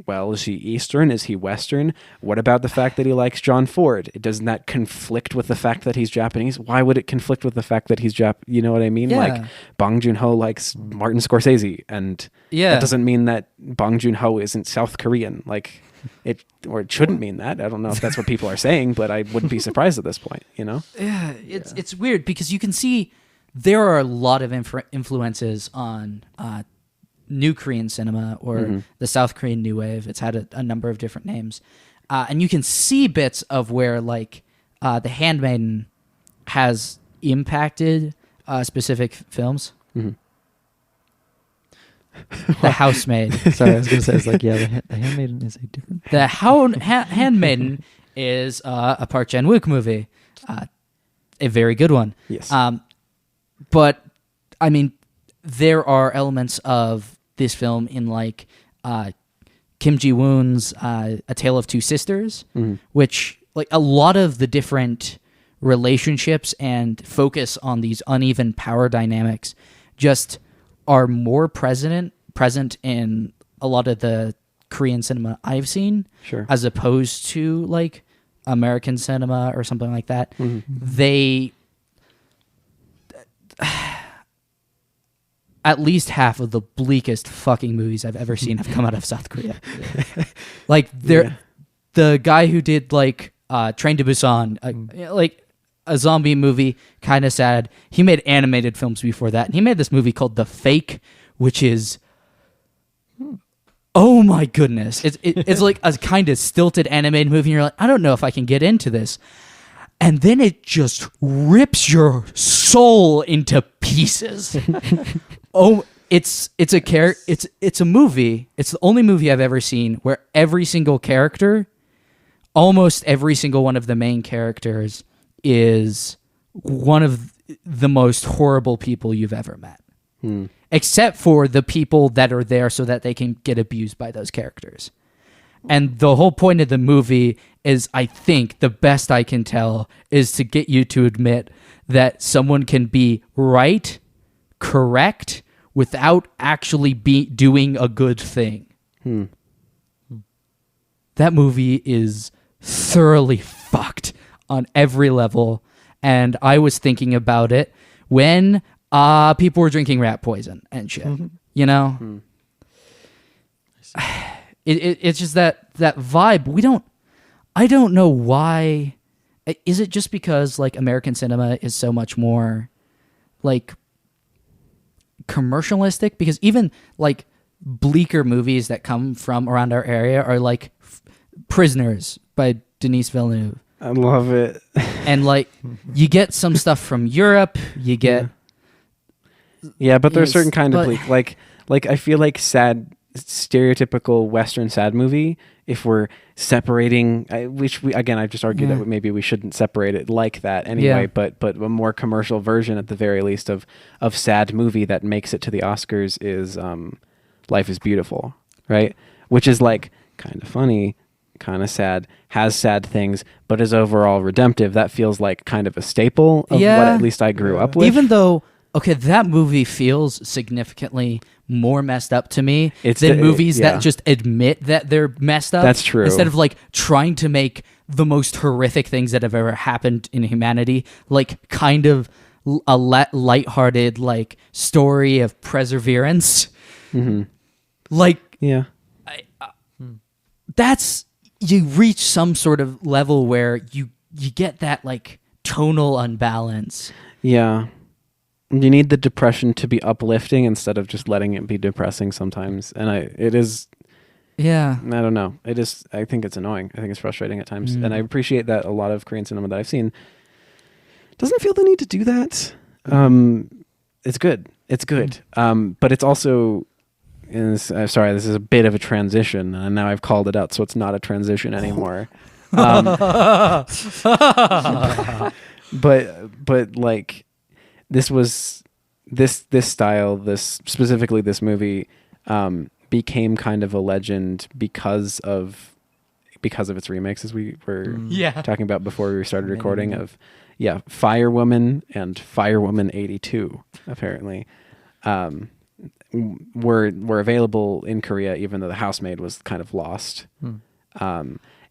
Speaker 3: well, is he Eastern? Is he Western? What about the fact that he likes John Ford? Doesn't that conflict with the fact that he's Japanese? Why would it conflict with the fact that he's You know what I mean?
Speaker 1: Yeah.
Speaker 3: Like Bong Joon-ho likes Martin Scorsese, and that doesn't mean that Bong Joon-ho isn't South Korean. Like it shouldn't mean that. I don't know if that's what people are saying, but I wouldn't be surprised at this point.
Speaker 1: Yeah, it's weird because you can see. There are a lot of influences on New Korean cinema or the South Korean New Wave. It's had a number of different names. And you can see bits of where like The Handmaiden has impacted specific films. The Housemaid.
Speaker 2: Sorry, I was going to say, it's like, the Handmaiden is a different...
Speaker 1: The Handmaiden is a Park Chan-wook movie. A very good one.
Speaker 3: Yes.
Speaker 1: But, I mean, there are elements of this film in, like, Kim Ji-woon's A Tale of Two Sisters, which, like, a lot of the different relationships and focus on these uneven power dynamics just are more present in a lot of the Korean cinema I've seen, as opposed to, like, American cinema or something like that. They... At least half of the bleakest fucking movies I've ever seen have come out of South Korea. Like the guy who did like Train to Busan, like a zombie movie, kind of sad. He made animated films before that, and he made this movie called The Fake, which is oh my goodness, it's like a kind of stilted animated movie. And you're like, I don't know if I can get into this. And then it just rips your soul into pieces. It's a movie. It's the only movie I've ever seen where every single character, almost every single one of the main characters, is one of the most horrible people you've ever met. Except for the people that are there so that they can get abused by those characters. And the whole point of the movie is, I think, the best I can tell, is to get you to admit that someone can be right, correct, without actually doing a good thing. That movie is thoroughly fucked on every level. And I was thinking about it when people were drinking rat poison and shit. You know? It's just that vibe. I don't know why is it just because like American cinema is so much more like commercialistic? Because even like bleaker movies that come from around our area are like Prisoners by Denis Villeneuve.
Speaker 3: I love it.
Speaker 1: And like you get some stuff from Europe, you get
Speaker 3: yeah, but there's
Speaker 1: Yes,
Speaker 3: certain kind of
Speaker 1: but-
Speaker 3: bleak, like I feel like sad, stereotypical Western sad movie. If we're separating, which we again, I've just argued that maybe we shouldn't separate it like that anyway.
Speaker 1: Yeah.
Speaker 3: But a more commercial version, at the very least, of sad movie that makes it to the Oscars is Life is Beautiful, right? Which is like kind of funny, kind of sad, has sad things, but is overall redemptive. That feels like kind of a staple of what at least I grew up with.
Speaker 1: Even though, okay, that movie feels significantly more messed up to me than movies that just admit that they're messed up.
Speaker 3: That's true.
Speaker 1: Instead of like trying to make the most horrific things that have ever happened in humanity, like kind of a lighthearted like story of perseverance.
Speaker 3: Mm-hmm.
Speaker 1: Like,
Speaker 3: yeah,
Speaker 1: that's, you reach some sort of level where you get that like tonal unbalance.
Speaker 3: yeah. You need the depression to be uplifting instead of just letting it be depressing sometimes. And it is,
Speaker 1: Yeah.
Speaker 3: I don't know. It is, I think it's annoying. I think it's frustrating at times. And I appreciate that a lot of Korean cinema that I've seen doesn't feel the need to do that. It's good. It's good. But it's also, sorry, this is a bit of a transition. And now I've called it out, so it's not a transition anymore. But like, this style, specifically this movie, became kind of a legend because of its remakes, as we were talking about before we started recording. Of Firewoman and Firewoman 82 apparently were available in Korea, even though The Housemaid was kind of lost.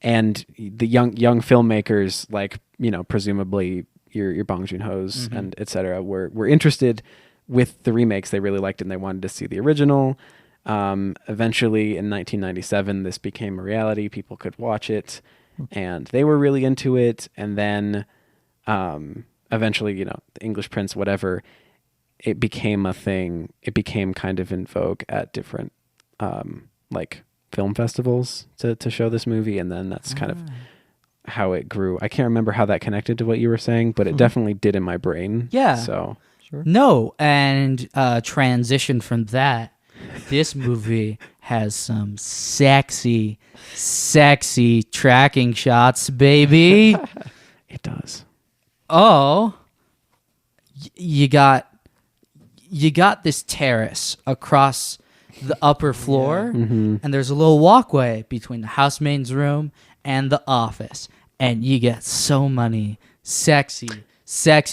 Speaker 3: And the young filmmakers, like, you know, presumably your Bong Joon-ho's and etc. were interested with the remakes. They really liked it and they wanted to see the original. Eventually in 1997, this became a reality. People could watch it and they were really into it. And then eventually, you know, the English Prince, whatever, it became a thing. It became kind of in vogue at different like film festivals to show this movie. And then that's kind of how it grew. I can't remember how that connected to what you were saying, but it definitely did in my brain.
Speaker 1: Yeah.
Speaker 3: So
Speaker 2: Sure.
Speaker 1: No, and transition from that, this movie has some sexy tracking shots, baby.
Speaker 3: it does.
Speaker 1: Oh, you got this terrace across the upper floor, and there's a little walkway between the housemaid's room and the office, and you get so many sexy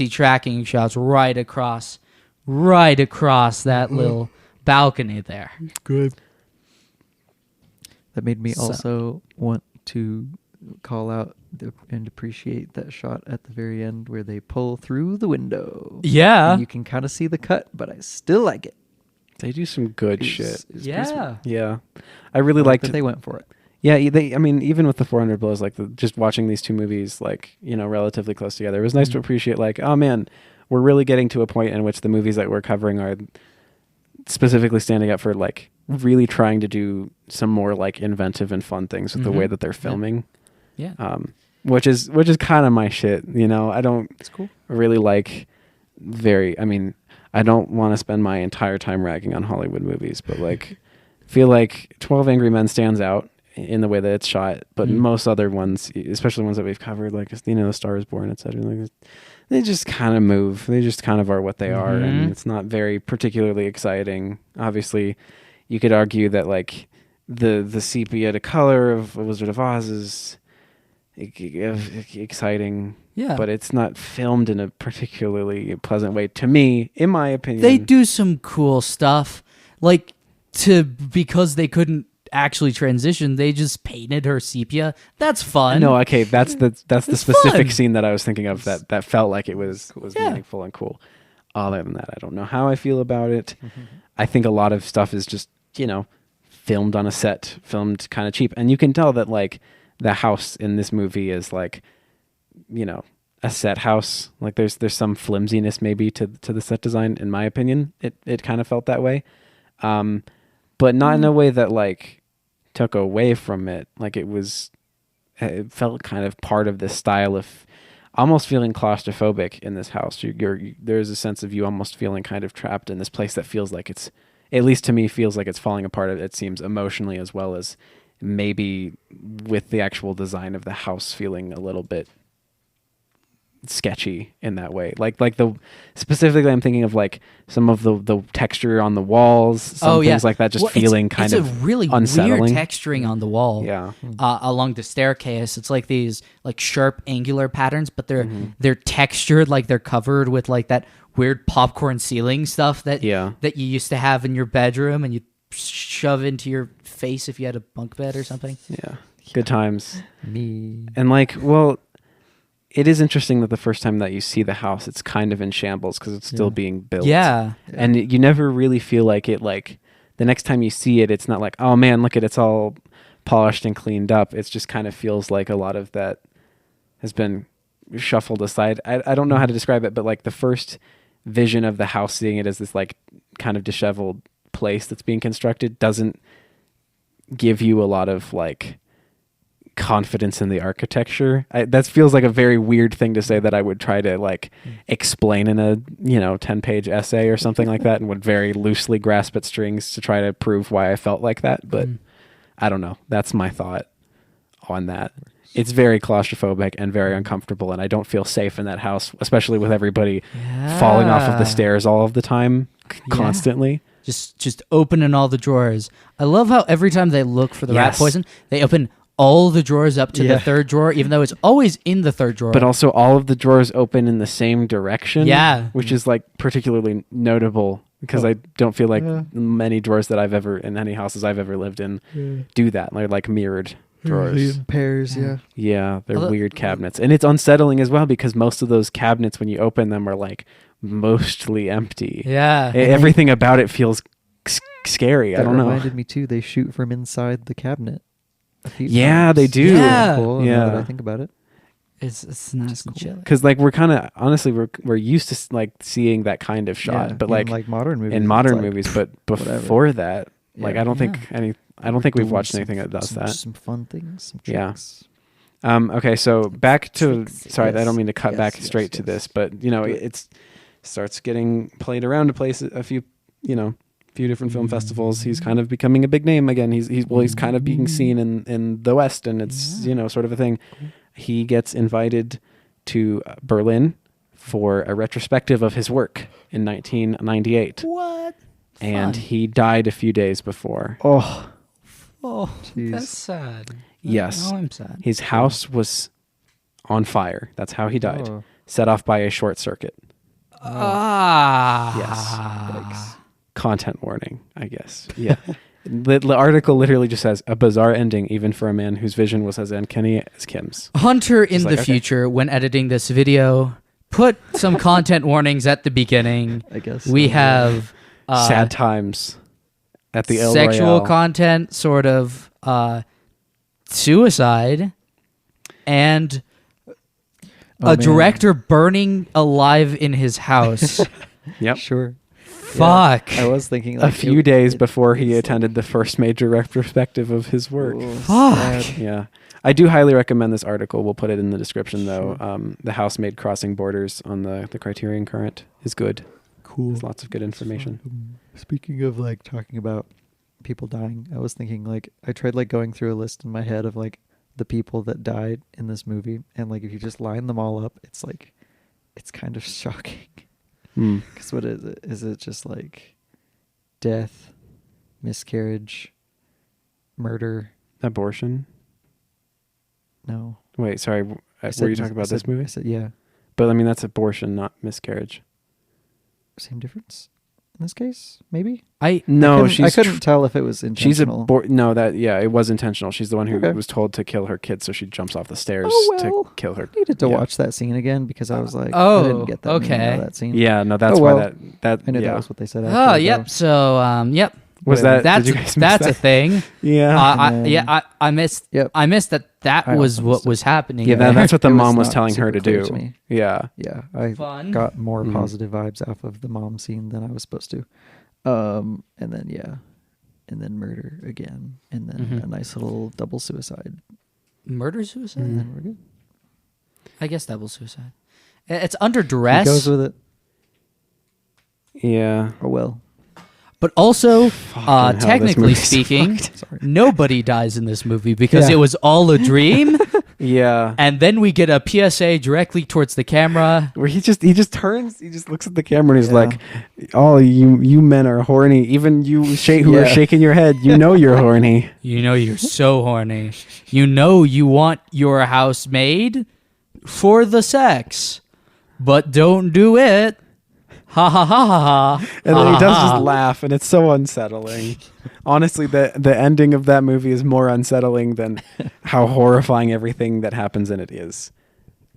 Speaker 1: tracking shots right across that little balcony there.
Speaker 3: Good.
Speaker 2: That made me
Speaker 1: So-
Speaker 2: also want to call out and appreciate that shot at the very end where they pull through the window.
Speaker 1: Yeah.
Speaker 2: And you can kind of see the cut, but I still like it.
Speaker 3: They do some good
Speaker 2: It's-
Speaker 3: shit.
Speaker 2: it's pretty
Speaker 1: Yeah.
Speaker 2: smart.
Speaker 3: Yeah. I really
Speaker 2: I like
Speaker 3: liked
Speaker 2: that they went for it.
Speaker 3: Yeah, I mean, even with the 400 Blows, like just watching these two movies, like, you know, relatively close together, it was nice to appreciate, like, oh man, we're really getting to a point in which the movies that we're covering are specifically standing up for, like, really trying to do some more, like, inventive and fun things with the way that they're filming.
Speaker 1: Yeah.
Speaker 3: Which is kind of my shit, you know. I don't
Speaker 1: It's cool.
Speaker 3: really like I mean, I don't want to spend my entire time ragging on Hollywood movies, but, like, feel like 12 Angry Men stands out in the way that it's shot, but most other ones, especially ones that we've covered, like, you know, Star is Born, etc., like, they just kind of move. They just kind of are what they are, and it's not very particularly exciting. Obviously, you could argue that, like, the sepia to color of Wizard of Oz is exciting,
Speaker 1: Yeah.
Speaker 3: but it's not filmed in a particularly pleasant way to me, in my opinion.
Speaker 1: They do some cool stuff, like because they couldn't actually transition, they just painted her sepia. That's fun.
Speaker 3: No, okay, that's the specific
Speaker 1: fun.
Speaker 3: scene that I was thinking of that felt like it was meaningful and cool. Other than that, I don't know how I feel about it. I think a lot of stuff is just, you know, filmed on a set, filmed kind of cheap, and you can tell that, like, the house in this movie is, like, a set house. Like there's some flimsiness maybe to the set design. In my opinion, it kind of felt that way, but not in a way that like took away from it. Like it felt kind of part of this style of almost feeling claustrophobic in this house. There's a sense of you almost feeling kind of trapped in this place that feels like it's, at least to me, feels like it's falling apart. It seems emotionally, as well as maybe with the actual design of the house feeling a little bit sketchy in that way. Like specifically I'm thinking of like some of the texture on the walls, things like that, just feeling kind of
Speaker 1: it's a really
Speaker 3: unsettling.
Speaker 1: weird texturing on the wall.
Speaker 3: Yeah.
Speaker 1: Along the staircase, it's like these like sharp angular patterns, but they're textured, like they're covered with like that weird popcorn ceiling stuff that you used to have in your bedroom and you shove into your face if you had a bunk bed or something.
Speaker 3: Yeah. Good times.
Speaker 2: Me.
Speaker 3: And like, well, it is interesting that the first time that you see the house, it's kind of in shambles because it's still being built.
Speaker 1: Yeah.
Speaker 3: And you never really feel like it, like the next time you see it, it's not like, oh man, look at it's all polished and cleaned up. It just kind of feels like a lot of that has been shuffled aside. I don't know how to describe it, but like the first vision of the house, seeing it as this like kind of disheveled place that's being constructed, doesn't give you a lot of like confidence in the architecture. That feels like a very weird thing to say that I would try to like explain in a 10-page essay or something like that, and would very loosely grasp at strings to try to prove why I felt like that. But I don't know. That's my thought on that. It's very claustrophobic and very uncomfortable, and I don't feel safe in that house, especially with everybody falling off of the stairs all of the time, constantly.
Speaker 1: Just opening all the drawers. I love how every time they look for the rat poison, they open all the drawers up to the third drawer, even though it's always in the third drawer.
Speaker 3: But also all of the drawers open in the same direction.
Speaker 1: Yeah.
Speaker 3: Which is like particularly notable because I don't feel like many drawers that I've ever, in any houses I've ever lived in, do that. They're like mirrored drawers.
Speaker 2: In pairs,
Speaker 3: Yeah, they're weird cabinets. And it's unsettling as well because most of those cabinets, when you open them, are like mostly empty.
Speaker 1: Yeah.
Speaker 3: Everything about it feels scary. I don't know.
Speaker 2: That reminded me too, they shoot from inside the cabinet.
Speaker 3: Yeah, they do.
Speaker 1: Yeah.
Speaker 2: Cool, now that I think about it.
Speaker 1: It's nice and chill.
Speaker 3: Because like we're kind of honestly we're used to like seeing that kind of shot, but like
Speaker 2: modern movies,
Speaker 3: in modern movies, but before that, like I don't think we've watched anything that does that.
Speaker 2: Some fun things, some tricks.
Speaker 3: Okay, so back to sorry, I don't mean to cut back straight to this, but it starts getting played around a place a few different film festivals. He's kind of becoming a big name again. He's kind of being seen in the West, and it's sort of a thing. He gets invited to Berlin for a retrospective of his work in 1998.
Speaker 1: What?
Speaker 3: And he died a few days before.
Speaker 1: Oh,
Speaker 2: Jeez.
Speaker 1: that's sad.
Speaker 3: Yes.
Speaker 1: Oh, I'm sad.
Speaker 3: His house was on fire. That's how he died.
Speaker 2: Oh.
Speaker 3: Set off by a short circuit. Yes. Content warning, I guess. Yeah. The article literally just says, a bizarre ending even for a man whose vision was as uncanny as Kim's.
Speaker 1: Hunter, in the future, when editing this video, put some content warnings at the beginning.
Speaker 2: I guess.
Speaker 1: We have...
Speaker 3: sad times at the El
Speaker 1: sexual
Speaker 3: Royale.
Speaker 1: content, sort of suicide, and a director burning alive in his house.
Speaker 3: Yep.
Speaker 2: Sure.
Speaker 1: Fuck.
Speaker 2: Yeah, I was thinking
Speaker 3: a few days before he attended the first major retrospective of his work.
Speaker 1: Fuck.
Speaker 3: Yeah. I do highly recommend this article. We'll put it in the description, though. The Housemaid Crossing Borders on the Criterion Current is good.
Speaker 2: Cool.
Speaker 3: There's lots of good information.
Speaker 2: Speaking of like talking about people dying, I was thinking like I tried like going through a list in my head of like the people that died in this movie, and like if you just line them all up, it's like it's kind of shocking. Because what is it? Is it just like death, miscarriage, murder,
Speaker 3: Abortion?
Speaker 2: No.
Speaker 3: Wait, sorry. Were you talking about this movie?
Speaker 2: I said, yeah.
Speaker 3: But I mean, that's abortion, not miscarriage.
Speaker 2: Same difference in this case, maybe?
Speaker 3: I couldn't
Speaker 2: tell if it was intentional.
Speaker 3: It was intentional. She's the one who was told to kill her kid, so she jumps off the stairs to kill her.
Speaker 2: I needed to watch that scene again because I was like, I didn't get that.
Speaker 1: Okay.
Speaker 2: That scene.
Speaker 3: Yeah, no, that's why that
Speaker 2: I knew that was what they said.
Speaker 1: Oh, yep. So, yep.
Speaker 3: Was
Speaker 2: Yeah.
Speaker 3: that? Did you guys miss
Speaker 1: That's
Speaker 3: that?
Speaker 1: a thing.
Speaker 3: Yeah.
Speaker 1: I missed.
Speaker 2: Yep.
Speaker 1: I missed that. That
Speaker 2: I
Speaker 1: was
Speaker 2: also
Speaker 1: what
Speaker 2: missed it.
Speaker 1: was happening.
Speaker 3: Yeah,
Speaker 1: there.
Speaker 3: that's what the
Speaker 2: It was
Speaker 3: mom was
Speaker 2: not
Speaker 3: telling her
Speaker 2: super
Speaker 3: to
Speaker 2: clear
Speaker 3: do.
Speaker 2: to me.
Speaker 3: Yeah.
Speaker 2: Yeah, I
Speaker 1: Fun.
Speaker 2: got more
Speaker 3: Mhm.
Speaker 2: positive vibes off of the mom scene than I was supposed to. And then murder again, and then
Speaker 1: Mhm.
Speaker 2: a nice little double suicide,
Speaker 1: Murder suicide.
Speaker 2: and then we're good.
Speaker 1: I guess double suicide. It's under
Speaker 2: He
Speaker 1: duress.
Speaker 2: goes with it.
Speaker 3: Yeah.
Speaker 2: Oh well.
Speaker 1: But also,
Speaker 3: Fucking hell, this
Speaker 1: technically
Speaker 3: movie's
Speaker 1: speaking,
Speaker 2: Sorry.
Speaker 1: nobody dies in this movie because
Speaker 2: Yeah.
Speaker 1: it was all a dream.
Speaker 3: Yeah.
Speaker 1: And then we get a PSA directly towards the camera.
Speaker 3: Where he just turns, he just looks at the camera and he's
Speaker 2: Yeah.
Speaker 3: like, "Oh, you men are horny. Even you who are
Speaker 2: Yeah.
Speaker 3: shaking your head, you know you're horny."
Speaker 1: You know you're so horny. You know you want your housemaid for the sex, but don't do it. Ha ha ha ha ha.
Speaker 3: And then he does
Speaker 1: Ha, ha.
Speaker 3: just laugh, and it's so unsettling. Honestly, the ending of that movie is more unsettling than how horrifying everything that happens in it is.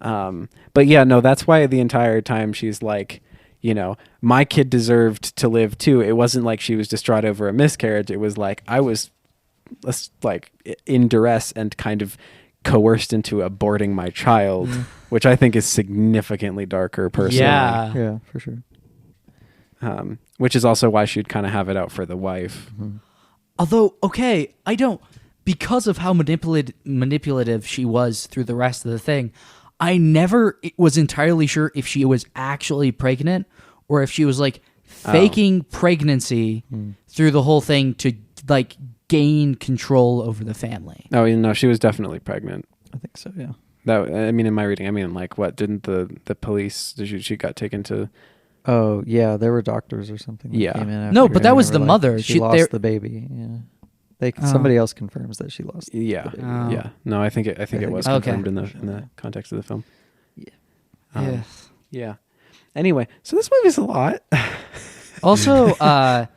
Speaker 3: But yeah, no, that's why the entire time she's like, you know, my kid deserved to live too. It wasn't like she was distraught over a miscarriage. It was like I was like in duress and kind of coerced into aborting my child, which I think is significantly darker personally.
Speaker 1: Yeah.
Speaker 2: Yeah, for sure.
Speaker 3: Which is also why she'd kind of have it out for the wife.
Speaker 1: Although, okay, I don't, because of how manipulative she was through the rest of the thing, I never was entirely sure if she was actually pregnant or if she was like faking pregnancy through the whole thing to like gain control over the family.
Speaker 3: Oh, you know, she was definitely pregnant.
Speaker 2: I think so. Yeah.
Speaker 3: That, I mean, in my reading, I mean, like, what didn't the police? She got taken to?
Speaker 2: Oh yeah, there were doctors or something. That
Speaker 3: Yeah.
Speaker 2: Came in after
Speaker 1: No, but
Speaker 2: her
Speaker 1: that
Speaker 2: and
Speaker 1: was
Speaker 2: were
Speaker 1: the
Speaker 2: like,
Speaker 1: mother.
Speaker 2: She
Speaker 1: She-
Speaker 2: lost
Speaker 1: they're-
Speaker 2: the baby. Yeah.
Speaker 1: Oh.
Speaker 2: Somebody else confirms that she lost.
Speaker 3: Yeah,
Speaker 2: the baby.
Speaker 1: Oh.
Speaker 3: yeah. No, I think it was
Speaker 1: Okay.
Speaker 3: confirmed in the context of the film.
Speaker 1: Yeah.
Speaker 3: Yeah. Anyway, so this movie's a lot.
Speaker 1: Also, a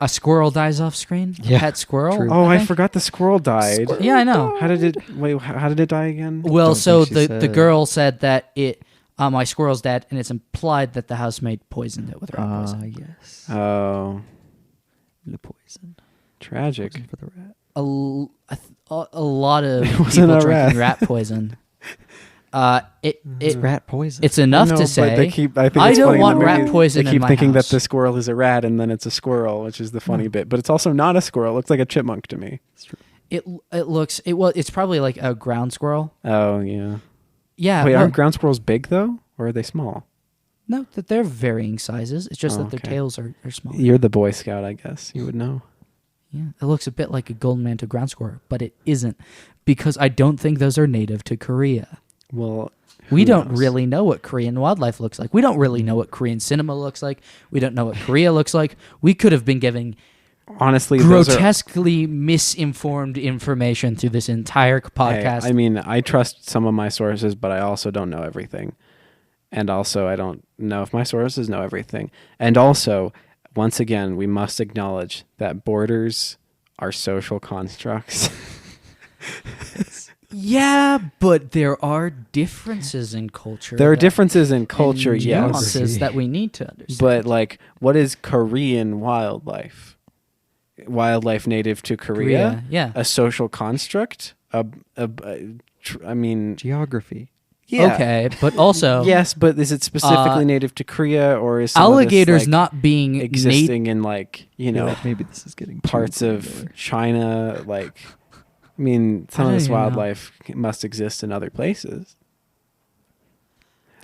Speaker 1: squirrel dies off screen. A
Speaker 2: Yeah,
Speaker 1: pet squirrel.
Speaker 2: true.
Speaker 3: Oh, I
Speaker 1: think.
Speaker 3: forgot the squirrel died.
Speaker 1: Yeah, I know.
Speaker 3: How did it die again?
Speaker 1: Well,
Speaker 2: Don't
Speaker 1: so
Speaker 2: think she
Speaker 1: the
Speaker 2: said.
Speaker 1: girl said that my squirrel's dead, and it's implied that the housemaid poisoned it with rat poison.
Speaker 2: Yes.
Speaker 3: Oh,
Speaker 2: The poison.
Speaker 3: tragic.
Speaker 2: Poison for the rat.
Speaker 1: A lot of
Speaker 3: It wasn't
Speaker 1: people
Speaker 3: a
Speaker 1: drinking
Speaker 3: rat.
Speaker 1: rat poison.
Speaker 2: It's rat poison.
Speaker 1: It's enough
Speaker 3: No,
Speaker 1: to
Speaker 3: but
Speaker 1: say.
Speaker 3: they keep, I think
Speaker 1: I
Speaker 3: it's
Speaker 1: don't
Speaker 3: funny in the
Speaker 1: want rat
Speaker 3: movie,
Speaker 1: poison
Speaker 3: They
Speaker 1: in
Speaker 3: keep
Speaker 1: my
Speaker 3: thinking
Speaker 1: house.
Speaker 3: that the squirrel is a rat, and then it's a squirrel, which is the funny bit. But it's also not a squirrel. It looks like a chipmunk to me.
Speaker 1: It's probably like a ground squirrel.
Speaker 3: Oh yeah.
Speaker 1: Yeah.
Speaker 3: Wait,
Speaker 1: well,
Speaker 3: aren't ground squirrels big though, or are they small?
Speaker 1: no, that they're varying sizes. It's just
Speaker 3: Oh,
Speaker 1: that their
Speaker 3: okay.
Speaker 1: tails are small.
Speaker 3: You're the Boy Scout, I guess. You would know.
Speaker 1: Yeah, it looks a bit like a golden mantle ground squirrel, but it isn't because I don't think those are native to Korea.
Speaker 3: Well,
Speaker 1: We
Speaker 3: who
Speaker 1: don't
Speaker 3: knows?
Speaker 1: really know what Korean wildlife looks like. We don't really know what Korean cinema looks like. We don't know what Korea looks like. We could have been giving
Speaker 3: Honestly, those are.
Speaker 1: grotesquely misinformed information through this entire
Speaker 3: Hey,
Speaker 1: podcast.
Speaker 3: I mean, I trust some of my sources, but I also don't know everything. And also, I don't know if my sources know everything. And also, once again, we must acknowledge that borders are social constructs.
Speaker 1: yeah, but there are differences in culture.
Speaker 3: There are
Speaker 1: that-
Speaker 3: differences in culture,
Speaker 1: and
Speaker 3: yes.
Speaker 1: nuances that we need to understand.
Speaker 3: But, like, what is Korean wildlife? Wildlife native to Korea?
Speaker 1: yeah.
Speaker 3: A social construct? I mean,
Speaker 2: Geography.
Speaker 3: yeah.
Speaker 1: Okay, but also
Speaker 3: Yes, but is it specifically native to Korea, or is some
Speaker 1: alligators
Speaker 3: of this, like,
Speaker 1: not being
Speaker 3: existing in, like, you
Speaker 2: I feel
Speaker 3: know,
Speaker 2: like maybe this is getting too
Speaker 3: parts of
Speaker 2: granular.
Speaker 3: China? Like, I mean, some
Speaker 1: I
Speaker 3: of
Speaker 1: don't
Speaker 3: this
Speaker 1: even know.
Speaker 3: wildlife must exist in other places.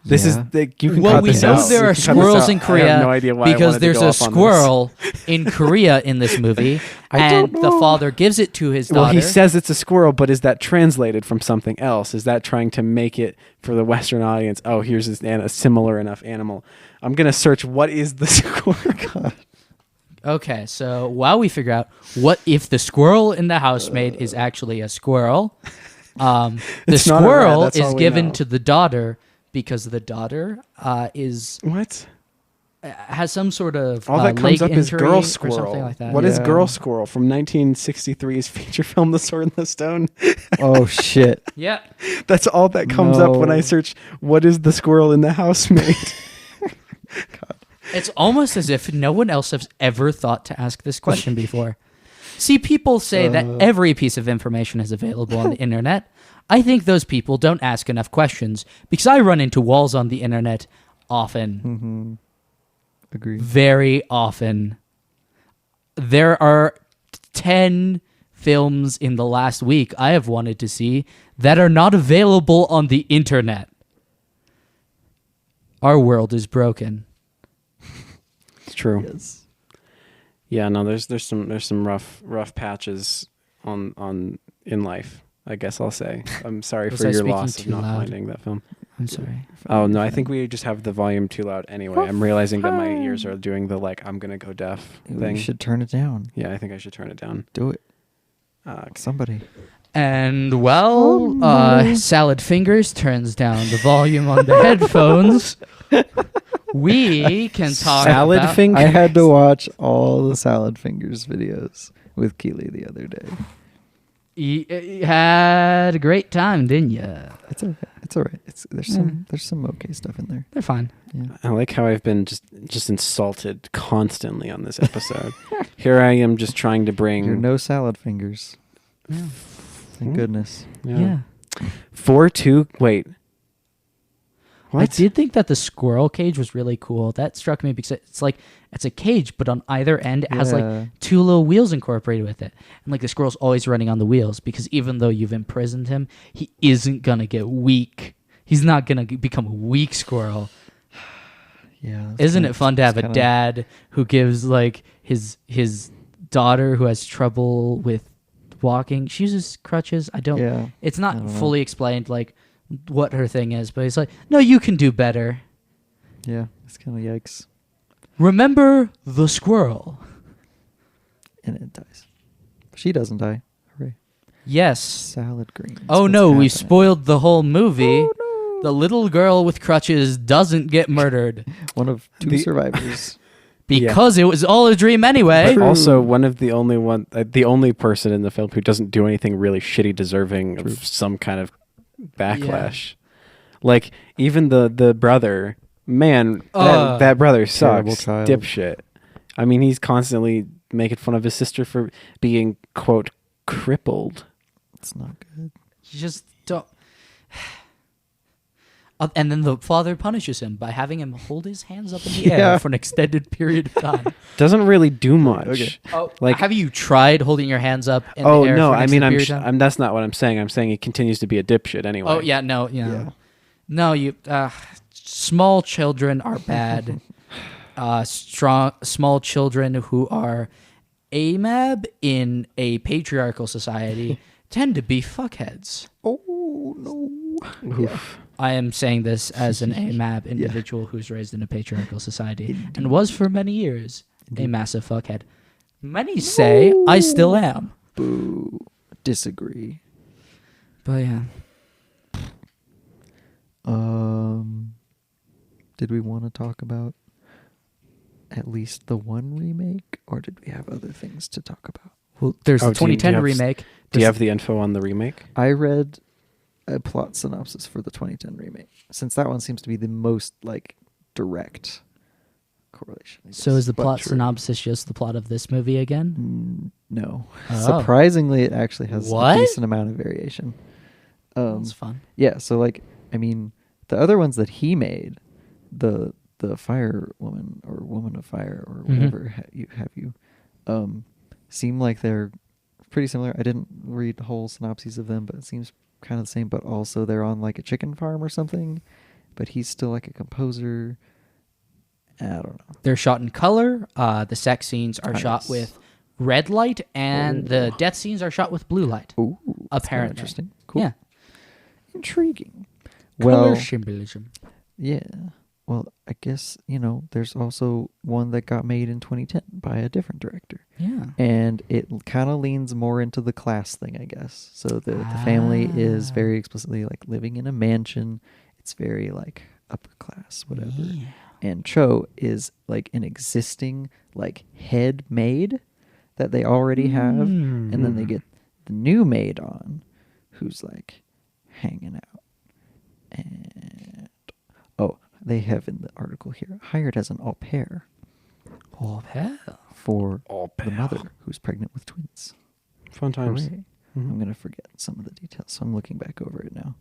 Speaker 3: This
Speaker 2: Yeah.
Speaker 3: is you can
Speaker 1: Well,
Speaker 3: cut
Speaker 1: we
Speaker 3: this
Speaker 1: know
Speaker 3: out.
Speaker 1: there
Speaker 3: You
Speaker 1: are
Speaker 3: can cut this
Speaker 1: squirrels
Speaker 3: out.
Speaker 1: in
Speaker 3: I
Speaker 1: Korea
Speaker 3: have no idea why I
Speaker 1: because
Speaker 3: wanted to
Speaker 1: there's
Speaker 3: go
Speaker 1: a
Speaker 3: off on this.
Speaker 1: squirrel in Korea in this movie,
Speaker 2: I
Speaker 1: and
Speaker 2: don't
Speaker 1: the
Speaker 2: know.
Speaker 1: father gives it to his daughter.
Speaker 3: Well, he says it's a squirrel, but is that translated from something else? Is that trying to make it for the Western audience? Oh, here's a similar enough animal. I'm gonna search what is the squirrel.
Speaker 1: Okay, so while we figure out what if the squirrel in the housemaid is actually a squirrel, the
Speaker 3: It's not a rat,
Speaker 1: squirrel
Speaker 3: that's all
Speaker 1: is
Speaker 3: we
Speaker 1: given
Speaker 3: know.
Speaker 1: to the daughter because the daughter
Speaker 3: What?
Speaker 1: has some sort of
Speaker 3: All that
Speaker 1: leg
Speaker 3: comes up is
Speaker 1: injury
Speaker 3: Girl
Speaker 1: or
Speaker 3: Squirrel.
Speaker 1: something like that.
Speaker 3: What is
Speaker 2: Yeah.
Speaker 3: Girl Squirrel from 1963's feature film The Sword and the Stone?
Speaker 2: Oh shit.
Speaker 1: Yeah.
Speaker 3: That's all that comes up when I
Speaker 2: No.
Speaker 3: search what is the squirrel in the housemaid. God.
Speaker 1: It's almost as if no one else has ever thought to ask this question before. See, people say that every piece of information is available on the internet. I think those people don't ask enough questions because I run into walls on the internet often.
Speaker 2: Mm-hmm. Agree.
Speaker 1: Very often. There are 10 films in the last week I have wanted to see that are not available on the internet. Our world is broken.
Speaker 3: It's true.
Speaker 2: Yes.
Speaker 3: Yeah, no, there's some rough patches on in life, I guess I'll say. I'm sorry
Speaker 1: Was
Speaker 3: for
Speaker 1: I
Speaker 3: your
Speaker 1: speaking
Speaker 3: loss of
Speaker 1: too
Speaker 3: not
Speaker 1: loud?
Speaker 3: finding that film.
Speaker 1: I'm sorry.
Speaker 3: Oh no, I think we just have the volume too loud anyway. I'm realizing that my ears are doing the like I'm gonna go deaf thing.
Speaker 2: You should turn it down.
Speaker 3: Yeah, I think I should turn it down.
Speaker 2: Do it.
Speaker 3: Okay.
Speaker 2: Somebody.
Speaker 1: And well, Salad Fingers turns down the volume on the headphones. We can talk
Speaker 3: Salad
Speaker 1: about...
Speaker 3: Fingers?
Speaker 2: I had to watch all the Salad Fingers videos with Keely the other day.
Speaker 1: You had a great time, didn't you?
Speaker 2: It's okay. It's all right. There's some okay stuff in there.
Speaker 1: They're fine.
Speaker 2: Yeah.
Speaker 3: I like how I've been just insulted constantly on this episode. Here I am just trying to bring
Speaker 2: You're no Salad Fingers.
Speaker 1: Yeah.
Speaker 2: Thank goodness.
Speaker 1: Yeah.
Speaker 3: 4-2. Wait. What?
Speaker 1: I did think that the squirrel cage was really cool. That struck me because it's a cage, but on either end it has
Speaker 2: Yeah.
Speaker 1: like two little wheels incorporated with it. And like the squirrel's always running on the wheels because even though you've imprisoned him, he isn't going to get weak. He's not going to become a weak squirrel.
Speaker 2: Yeah.
Speaker 1: Isn't it fun to have a dad who gives like his daughter who has trouble with walking, she uses crutches.
Speaker 2: Yeah.
Speaker 1: It's
Speaker 2: I
Speaker 1: not
Speaker 2: don't know.
Speaker 1: fully explained like what her thing is, but he's like, no, you can do better.
Speaker 2: Yeah. It's kind of yikes.
Speaker 1: Remember the squirrel.
Speaker 2: And it dies. She doesn't die. Hooray.
Speaker 1: Yes.
Speaker 2: Salad greens.
Speaker 1: Oh
Speaker 2: What's
Speaker 1: no, we
Speaker 2: happening?
Speaker 1: spoiled the whole movie.
Speaker 2: Oh, no.
Speaker 1: The little girl with crutches doesn't get murdered
Speaker 2: One of two survivors.
Speaker 1: because it was all a dream anyway.
Speaker 3: But also one of the only person in the film who doesn't do anything really shitty deserving of some kind of backlash. Like even the brother, man, that brother
Speaker 2: Terrible
Speaker 3: sucks.
Speaker 2: child.
Speaker 3: Dipshit. I mean, he's constantly making fun of his sister for being quote crippled.
Speaker 2: It's not good.
Speaker 1: You just don't. And then the father punishes him by having him hold his hands up in the air for an extended period of time.
Speaker 3: Doesn't really do much.
Speaker 2: Okay.
Speaker 1: Oh,
Speaker 3: Like-
Speaker 1: have you tried holding your hands up in the air?
Speaker 3: no,
Speaker 1: for an
Speaker 3: I mean
Speaker 1: extended period of time?
Speaker 3: that's not what I'm saying. I'm saying he continues to be a dipshit anyway.
Speaker 1: Oh yeah, no,
Speaker 2: Yeah.
Speaker 1: no. You small children are bad. Small children who are AMAB in a patriarchal society tend to be fuckheads.
Speaker 2: Oh no.
Speaker 3: Oof.
Speaker 1: I am saying this as an AMAB individual who's raised in a patriarchal society and was for many years a massive fuckhead. Many say I still am.
Speaker 2: Boo. Disagree.
Speaker 1: But yeah.
Speaker 2: Did we want to talk about at least the one remake, or did we have other things to talk about?
Speaker 1: Well, there's
Speaker 3: Oh,
Speaker 1: the
Speaker 3: do you
Speaker 1: 2010
Speaker 3: have-
Speaker 1: remake.
Speaker 3: Do you have the info on the remake?
Speaker 2: I read a plot synopsis for the 2010 remake, since that one seems to be the most like direct correlation. I
Speaker 1: So
Speaker 2: guess.
Speaker 1: is the
Speaker 2: But
Speaker 1: plot
Speaker 2: true.
Speaker 1: synopsis just the plot of this movie again?
Speaker 2: No.
Speaker 1: Oh.
Speaker 2: Surprisingly, it actually has
Speaker 1: What?
Speaker 2: a decent amount of variation.
Speaker 1: That's fun.
Speaker 2: Yeah, so like, I mean, the other ones that he made, the fire woman or woman of fire or
Speaker 1: Mhm.
Speaker 2: whatever have you, seem like they're pretty similar. I didn't read whole synopses of them, but it seems kind of the same. But also, they're on like a chicken farm or something. But he's still like a composer. I don't know.
Speaker 1: They're shot in color. The sex scenes are shot
Speaker 2: Nice.
Speaker 1: with red light, and the
Speaker 2: Oh.
Speaker 1: death scenes are shot with blue light.
Speaker 2: Ooh, that's kinda
Speaker 1: Apparently.
Speaker 2: interesting. Cool.
Speaker 1: Yeah.
Speaker 2: Intriguing.
Speaker 1: Color
Speaker 2: Well,
Speaker 1: symbolism.
Speaker 2: yeah. Well, I guess, there's also one that got made in 2010 by a different director.
Speaker 1: Yeah.
Speaker 2: And it kind of leans more into the class thing, I guess. So the family is very explicitly like living in a mansion. It's very like upper class, whatever.
Speaker 1: Yeah.
Speaker 2: And Cho is like an existing like head maid that they already have. And then they get the new maid on who's like hanging out. And they have in the article here, hired as an au pair
Speaker 1: Oh, hell.
Speaker 2: for
Speaker 3: Au
Speaker 2: the
Speaker 3: pair.
Speaker 2: mother who's pregnant with twins.
Speaker 3: Fun times.
Speaker 2: Hooray.
Speaker 3: Mhm.
Speaker 2: I'm going to forget some of the details, so I'm looking back over it now.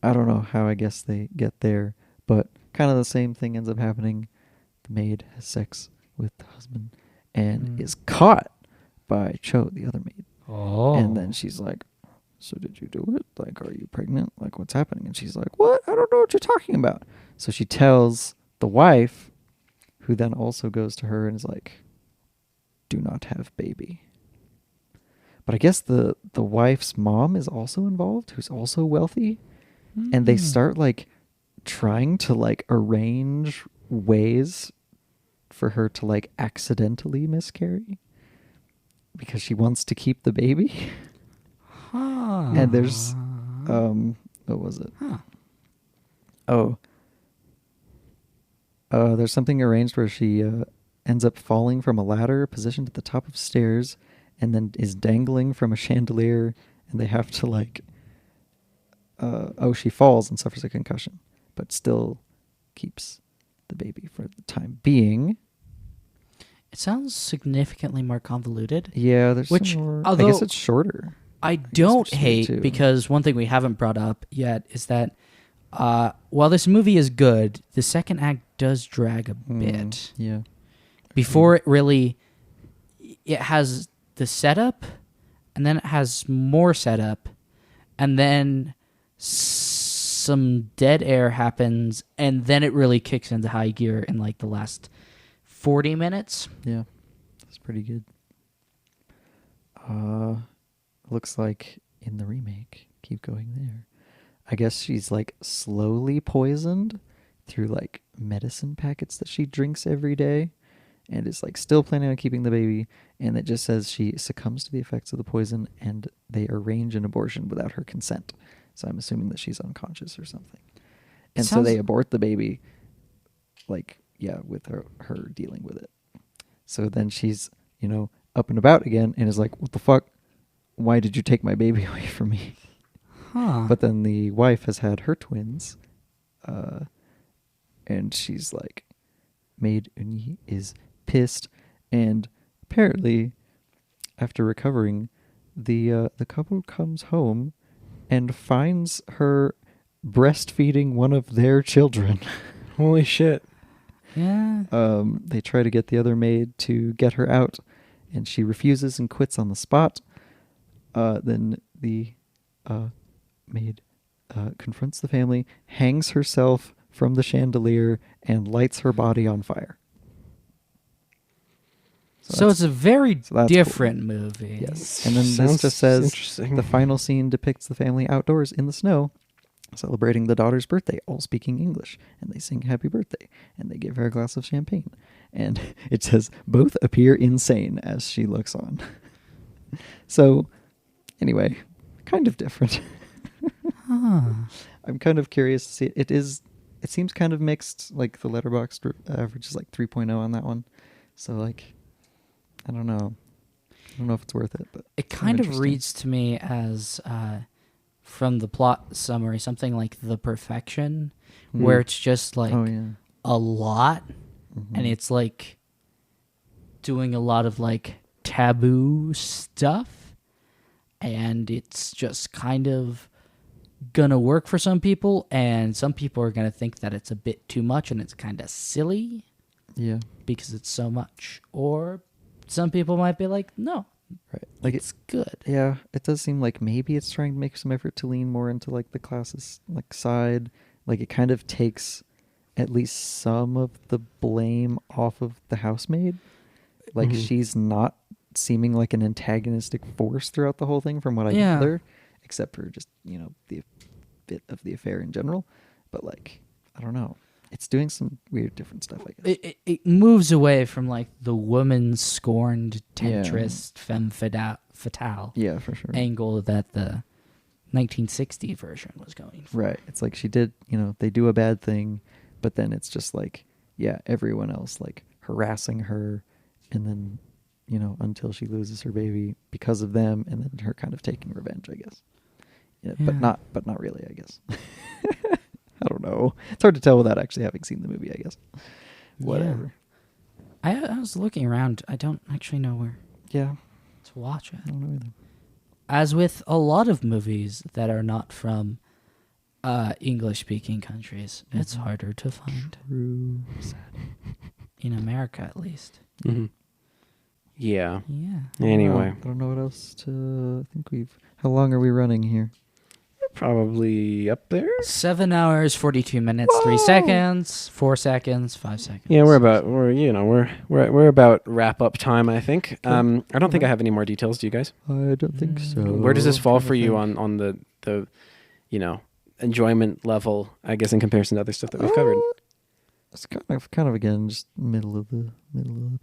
Speaker 2: I don't know how I guess they get there, but kind of the same thing ends up happening. The maid has sex with the husband and is caught by Cho, the other maid.
Speaker 1: Oh.
Speaker 2: And then she's like, so did you do it? Like, are you pregnant? Like, what's happening? And she's like, what? I don't know what you're talking about. So she tells the wife, who then also goes to her and is like, do not have baby. But I guess the wife's mom is also involved, who's also wealthy. And they start like trying to like arrange ways for her to like accidentally miscarry because she wants to keep the baby.
Speaker 1: Huh.
Speaker 2: And there's what was it?
Speaker 1: Huh.
Speaker 2: There's something arranged where she ends up falling from a ladder positioned at the top of stairs and then is dangling from a chandelier, and they have to like she falls and suffers a concussion, but still keeps the baby for the time being.
Speaker 1: It sounds significantly more convoluted.
Speaker 2: Yeah, there's
Speaker 1: Which,
Speaker 2: some more. I
Speaker 1: although-
Speaker 2: guess it's shorter.
Speaker 1: I don't
Speaker 2: there's
Speaker 1: hate,
Speaker 2: too.
Speaker 1: because one thing we haven't brought up yet is that while this movie is good, the second act does drag a bit.
Speaker 2: Yeah.
Speaker 1: Before it really, it has the setup, and then it has more setup, and then some dead air happens, and then it really kicks into high gear in like the last 40 minutes.
Speaker 2: Yeah. That's pretty good. Looks like in the remake, keep going there, I guess she's like slowly poisoned through like medicine packets that she drinks every day, and is like still planning on keeping the baby. And it just says she succumbs to the effects of the poison, and they arrange an abortion without her consent. So I'm assuming that she's unconscious or something. And so they abort the baby, like, yeah, with her dealing with it. So then she's, up and about again and is like, what the fuck? Why did you take my baby away from me?
Speaker 1: Huh.
Speaker 2: But then the wife has had her twins, and she's like, Maid Uni is pissed, and apparently, after recovering, the couple comes home and finds her breastfeeding one of their children.
Speaker 3: Holy shit.
Speaker 1: Yeah.
Speaker 2: They try to get the other maid to get her out, and she refuses and quits on the spot. Then the maid confronts the family, hangs herself from the chandelier, and lights her body on fire.
Speaker 1: So it's a very
Speaker 2: that's
Speaker 1: different movie.
Speaker 2: Yes. And then this
Speaker 3: Sounds
Speaker 2: just says
Speaker 3: interesting.
Speaker 2: the final scene depicts the family outdoors in the snow, celebrating the daughter's birthday, all speaking English. And they sing happy birthday. And they give her a glass of champagne. And it says, both appear insane as she looks on. So, anyway, kind of different.
Speaker 1: Huh.
Speaker 2: I'm kind of curious to see. It seems kind of mixed. Like the Letterboxd average is like 3.0 on that one. So, like, I don't know. I don't know if it's worth it, but
Speaker 1: It kind of
Speaker 2: interesting.
Speaker 1: reads to me as, from the plot summary, something like The Perfection, where it's just like
Speaker 2: oh yeah,
Speaker 1: a lot,
Speaker 2: Mhm.
Speaker 1: and it's like doing a lot of like taboo stuff, and it's just kind of gonna work for some people, and some people are gonna think that it's a bit too much and it's kind of silly
Speaker 2: yeah,
Speaker 1: because it's so much, or some people might be like, no,
Speaker 2: right. Like
Speaker 1: it's good.
Speaker 2: yeah, it does seem like maybe it's trying to make some effort to lean more into like the classes like side. Like it kind of takes at least some of the blame off of the housemaid. Like she's not seeming like an antagonistic force throughout the whole thing from what I
Speaker 1: Yeah.
Speaker 2: gather, except for just, the bit of the affair in general. But like, I don't know. It's doing some weird different stuff, I guess.
Speaker 1: It moves away from like the woman scorned
Speaker 2: Yeah.
Speaker 1: tentrist femme fatale
Speaker 2: Yeah, for sure.
Speaker 1: angle that the 1960 version was going for.
Speaker 2: Right. It's like she did, they do a bad thing, but then it's just like, yeah, everyone else like harassing her, and then, until she loses her baby because of them, and then her kind of taking revenge, I guess. Yeah,
Speaker 1: Yeah.
Speaker 2: but not really, I guess. I don't know. It's hard to tell without actually having seen the movie, I guess. Whatever.
Speaker 1: I was looking around. I don't actually know where
Speaker 2: Yeah.
Speaker 1: to watch it.
Speaker 2: I don't know either.
Speaker 1: As with a lot of movies that are not from English-speaking countries, it's harder to find.
Speaker 2: True.
Speaker 1: In America, at least.
Speaker 3: Mm-hmm. Yeah.
Speaker 1: Yeah.
Speaker 3: Anyway,
Speaker 2: I don't know what else to. I think we've. How long are we running here?
Speaker 3: probably up there.
Speaker 1: 7 hours, 42 minutes, 3 seconds, 4 seconds, 5 seconds.
Speaker 3: Yeah, we're about wrap up time, I think. I don't think I have any more details. Do you guys?
Speaker 2: I don't think so.
Speaker 3: Where does this fall
Speaker 2: Trying to
Speaker 3: for you
Speaker 2: think.
Speaker 3: on the enjoyment level? I guess in comparison to other stuff that we've covered.
Speaker 2: It's kind of again just middle of the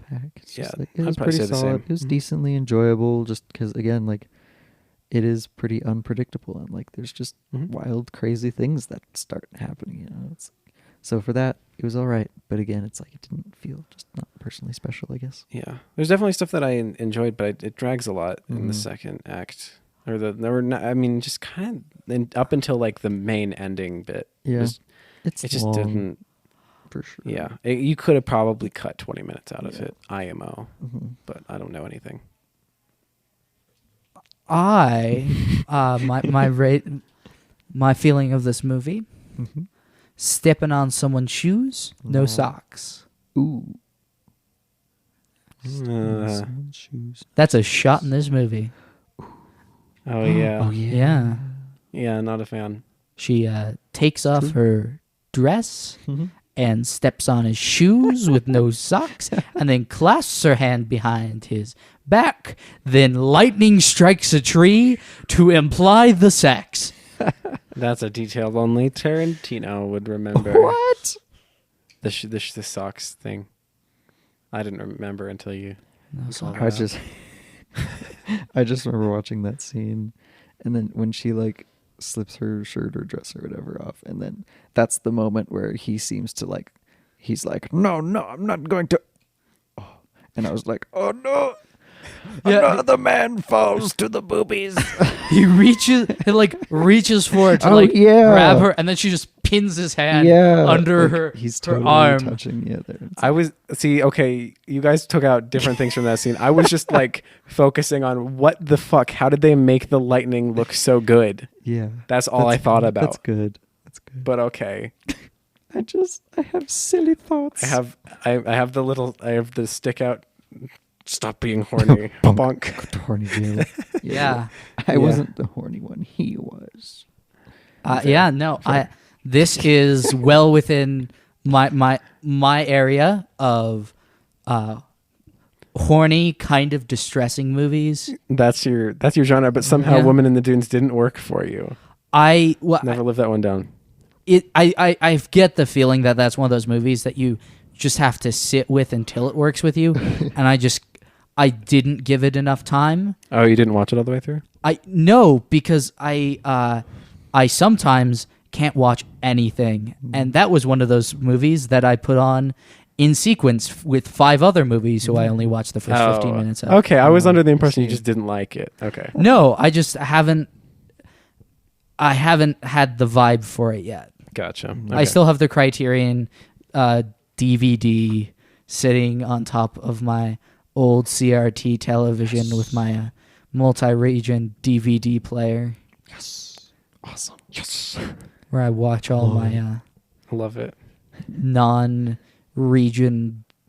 Speaker 2: pack. It's just
Speaker 3: Yeah,
Speaker 2: like, it
Speaker 3: I'd
Speaker 2: was
Speaker 3: probably
Speaker 2: pretty
Speaker 3: say the
Speaker 2: solid.
Speaker 3: same.
Speaker 2: It was decently enjoyable, just because again, like, it is pretty unpredictable and like there's just wild, crazy things that start happening. You know, so for that it was all right. But again, it's like it didn't feel just not personally special, I guess.
Speaker 3: Yeah, there's definitely stuff that I enjoyed, but it drags a lot in the second act, just kind of up until like the main ending bit.
Speaker 2: Yeah,
Speaker 3: it just
Speaker 2: long,
Speaker 3: didn't.
Speaker 2: for sure.
Speaker 3: Yeah, you could have probably cut 20 minutes out of it, IMO,
Speaker 2: Mm-hmm.
Speaker 3: but I don't know anything.
Speaker 1: My feeling of this movie,
Speaker 2: Mm-hmm.
Speaker 1: stepping on someone's shoes, no socks.
Speaker 2: Ooh.
Speaker 3: Someone's
Speaker 2: shoes.
Speaker 1: That's a shot in this movie.
Speaker 3: Oh yeah.
Speaker 2: Oh yeah.
Speaker 3: Yeah, not a fan.
Speaker 1: She takes off her dress
Speaker 2: Mm-hmm.
Speaker 1: and steps on his shoes with no socks, and then clasps her hand behind his back. Then lightning strikes a tree to imply the sex.
Speaker 3: That's a detail only Tarantino would remember.
Speaker 2: What?
Speaker 3: The socks thing. I didn't remember until you.
Speaker 1: No socks.
Speaker 2: I just remember watching that scene, and then when she like slips her shirt or dress or whatever off, and then that's the moment where he seems to like, he's like, no, I'm not going to. Oh. And I was like, oh no.
Speaker 1: Yeah.
Speaker 2: Another man falls to the boobies.
Speaker 1: He reaches for it to grab her, and then she just pins his hand under
Speaker 2: like,
Speaker 1: her,
Speaker 2: he's
Speaker 1: her
Speaker 2: totally
Speaker 1: arm.
Speaker 2: touching there.
Speaker 3: Okay, you guys took out different things from that scene. I was just like focusing on what the fuck, how did they make the lightning look so good?
Speaker 2: Yeah.
Speaker 3: That's all I thought about.
Speaker 2: That's good.
Speaker 3: But okay.
Speaker 2: I have silly thoughts.
Speaker 3: I have the stick out. Stop being horny. Bunk.
Speaker 2: Horny deal.
Speaker 1: Yeah.
Speaker 2: I wasn't the horny one. He was.
Speaker 1: This is well within my area of horny, kind of distressing movies.
Speaker 3: That's your genre, but somehow Woman in the Dunes didn't work for you. Never lived that one down.
Speaker 1: I get the feeling that that's one of those movies that you just have to sit with until it works with you, and I didn't give it enough time.
Speaker 3: Oh, you didn't watch it all the way through?
Speaker 1: No, because I sometimes can't watch anything, and that was one of those movies that I put on in sequence with 5 other movies, so I only watched the first 15 minutes of.
Speaker 3: Okay, I was under the impression you just didn't like it. Okay.
Speaker 1: No, I just haven't had the vibe for it yet.
Speaker 3: Gotcha. Okay.
Speaker 1: I still have the Criterion DVD sitting on top of my old CRT television with my multi-region DVD player.
Speaker 2: Yes. Awesome. Yes.
Speaker 1: Where I watch all my
Speaker 3: I love it.
Speaker 1: non-region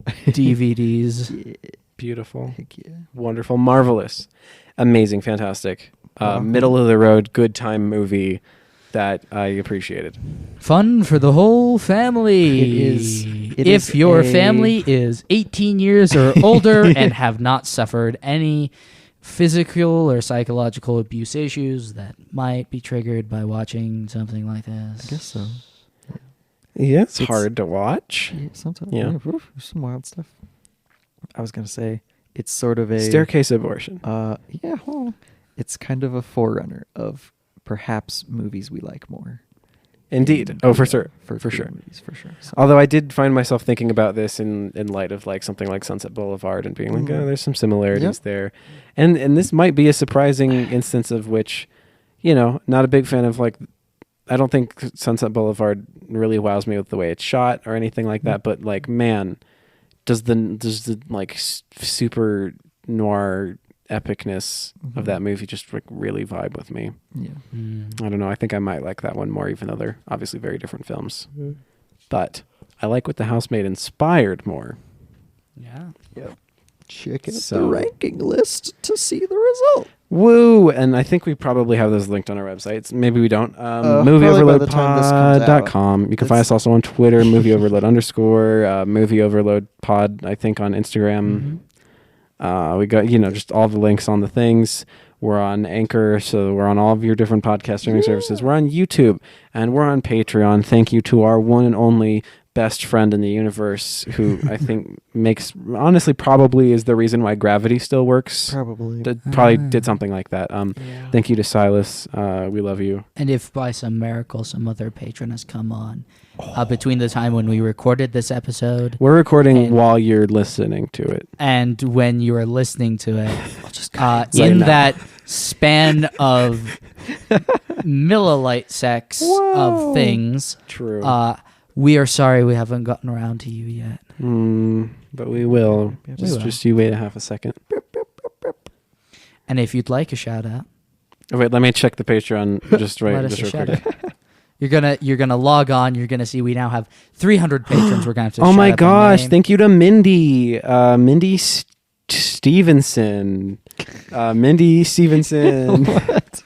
Speaker 1: DVDs.
Speaker 2: Yeah.
Speaker 3: Beautiful.
Speaker 2: Heck yeah.
Speaker 3: Wonderful. Marvelous. Amazing. Fantastic. Middle of the road, good time movie that I appreciated.
Speaker 1: Fun for the whole family.
Speaker 2: It is.
Speaker 1: If your family is 18 years or older and have not suffered any physical or psychological abuse issues that might be triggered by watching something like this.
Speaker 2: I guess so.
Speaker 3: Yeah, it's hard to watch.
Speaker 2: Yeah, sometimes.
Speaker 3: Yeah.
Speaker 2: Yeah. There's some wild stuff. I was gonna say it's sort of a
Speaker 3: Staircase abortion.
Speaker 2: Yeah. Well, it's kind of a forerunner of perhaps movies we like more.
Speaker 3: Indeed. Oh, for sure.
Speaker 2: For
Speaker 3: sure.
Speaker 2: Movies, for sure. So.
Speaker 3: Although I did find myself thinking about this in light of like something like Sunset Boulevard and being like, oh, there's some similarities there. And this might be a surprising instance of which, not a big fan of like. I don't think Sunset Boulevard really wows me with the way it's shot or anything like that. But like, man, does the like super noir epicness of that movie just like really vibe with me?
Speaker 2: Yeah.
Speaker 3: I don't know. I think I might like that one more, even though they're obviously very different films. But I like what The Housemaid inspired more.
Speaker 1: Yeah.
Speaker 2: Yep. Check out
Speaker 3: So-
Speaker 2: the ranking list to see the result.
Speaker 3: Woo! And I think we probably have those linked on our websites. Maybe we don't.
Speaker 2: Probably by the time this comes out.
Speaker 3: MovieOverloadPod.com. You can find us also on Twitter, MovieOverload _ MovieOverloadPod, I think, on Instagram. We got, just all the links on the things. We're on Anchor, so we're on all of your different podcast streaming services. We're on YouTube, and we're on Patreon. Thank you to our one and only best friend in the universe, who I think probably is the reason why Gravity still works.
Speaker 2: Probably.
Speaker 3: Probably did something like that. Thank you to Silas. We love you.
Speaker 1: And if by some miracle some other patron has come on between the time when we recorded this episode,
Speaker 3: We're recording while you're listening to it.
Speaker 1: and when you are listening to it,
Speaker 3: Right
Speaker 1: in
Speaker 3: now.
Speaker 1: that span of millilite sex of things,
Speaker 3: True.
Speaker 1: we are sorry we haven't gotten around to you yet.
Speaker 3: But we will.
Speaker 1: We will.
Speaker 3: Just you wait a half a second.
Speaker 1: And if you'd like a shout out,
Speaker 3: Oh, wait, let me check the Patreon just
Speaker 1: let us
Speaker 3: real
Speaker 1: shout
Speaker 3: quick.
Speaker 1: out. You're gonna log on. You're gonna see we now have 300 patrons. We're gonna have to.
Speaker 3: Oh
Speaker 1: shout
Speaker 3: my
Speaker 1: out their
Speaker 3: gosh!
Speaker 1: name.
Speaker 3: Thank you to Mindy, Stevenson, Mindy Stevenson.
Speaker 2: What?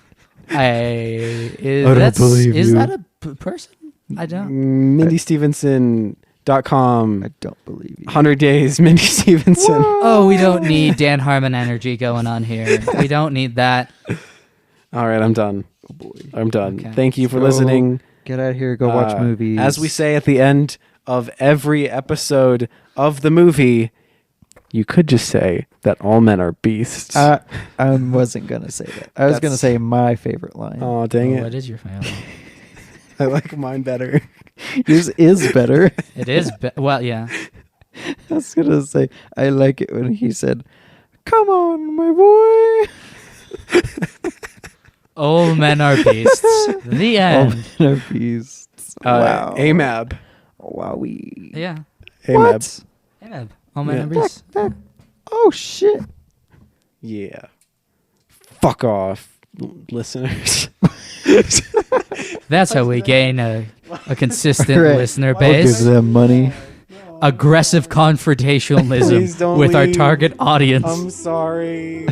Speaker 3: don't believe
Speaker 1: is
Speaker 3: you.
Speaker 1: that a person? I don't.
Speaker 3: MindyStevenson.com.
Speaker 2: I don't believe you.
Speaker 3: 100 days, Mindy Stevenson.
Speaker 1: Oh, we don't need Dan Harmon energy going on here. We don't need that.
Speaker 3: All right, I'm done.
Speaker 2: Oh boy.
Speaker 3: I'm done.
Speaker 1: Okay.
Speaker 3: Thank you for
Speaker 2: Go.
Speaker 3: listening.
Speaker 2: Get out of here. Go watch movies.
Speaker 3: As we say at the end of every episode of the movie, you could just say that all men are beasts.
Speaker 2: I wasn't going to say that. I was going to say my favorite line.
Speaker 3: Oh, dang
Speaker 1: What
Speaker 3: it.
Speaker 1: is your favorite?
Speaker 3: I like mine better.
Speaker 2: Yours is better.
Speaker 1: It is. Well, yeah.
Speaker 2: I was going to say, I like it when he said, "Come on, my boy."
Speaker 1: All men are beasts. The
Speaker 2: All
Speaker 1: end.
Speaker 2: men are beasts. Wow.
Speaker 3: AMAB.
Speaker 2: Wowie.
Speaker 1: Yeah.
Speaker 3: AMAB.
Speaker 2: What?
Speaker 1: Yeah. All men
Speaker 3: Yeah.
Speaker 1: are beasts.
Speaker 2: Oh, shit.
Speaker 3: Yeah. Fuck off, listeners.
Speaker 1: That's how we gain a consistent
Speaker 2: Right.
Speaker 1: listener
Speaker 2: I'll give
Speaker 1: base.
Speaker 2: them money.
Speaker 1: Aggressive
Speaker 3: Please
Speaker 1: confrontationalism
Speaker 3: don't
Speaker 1: with our
Speaker 3: leave.
Speaker 1: target audience.
Speaker 3: I'm sorry.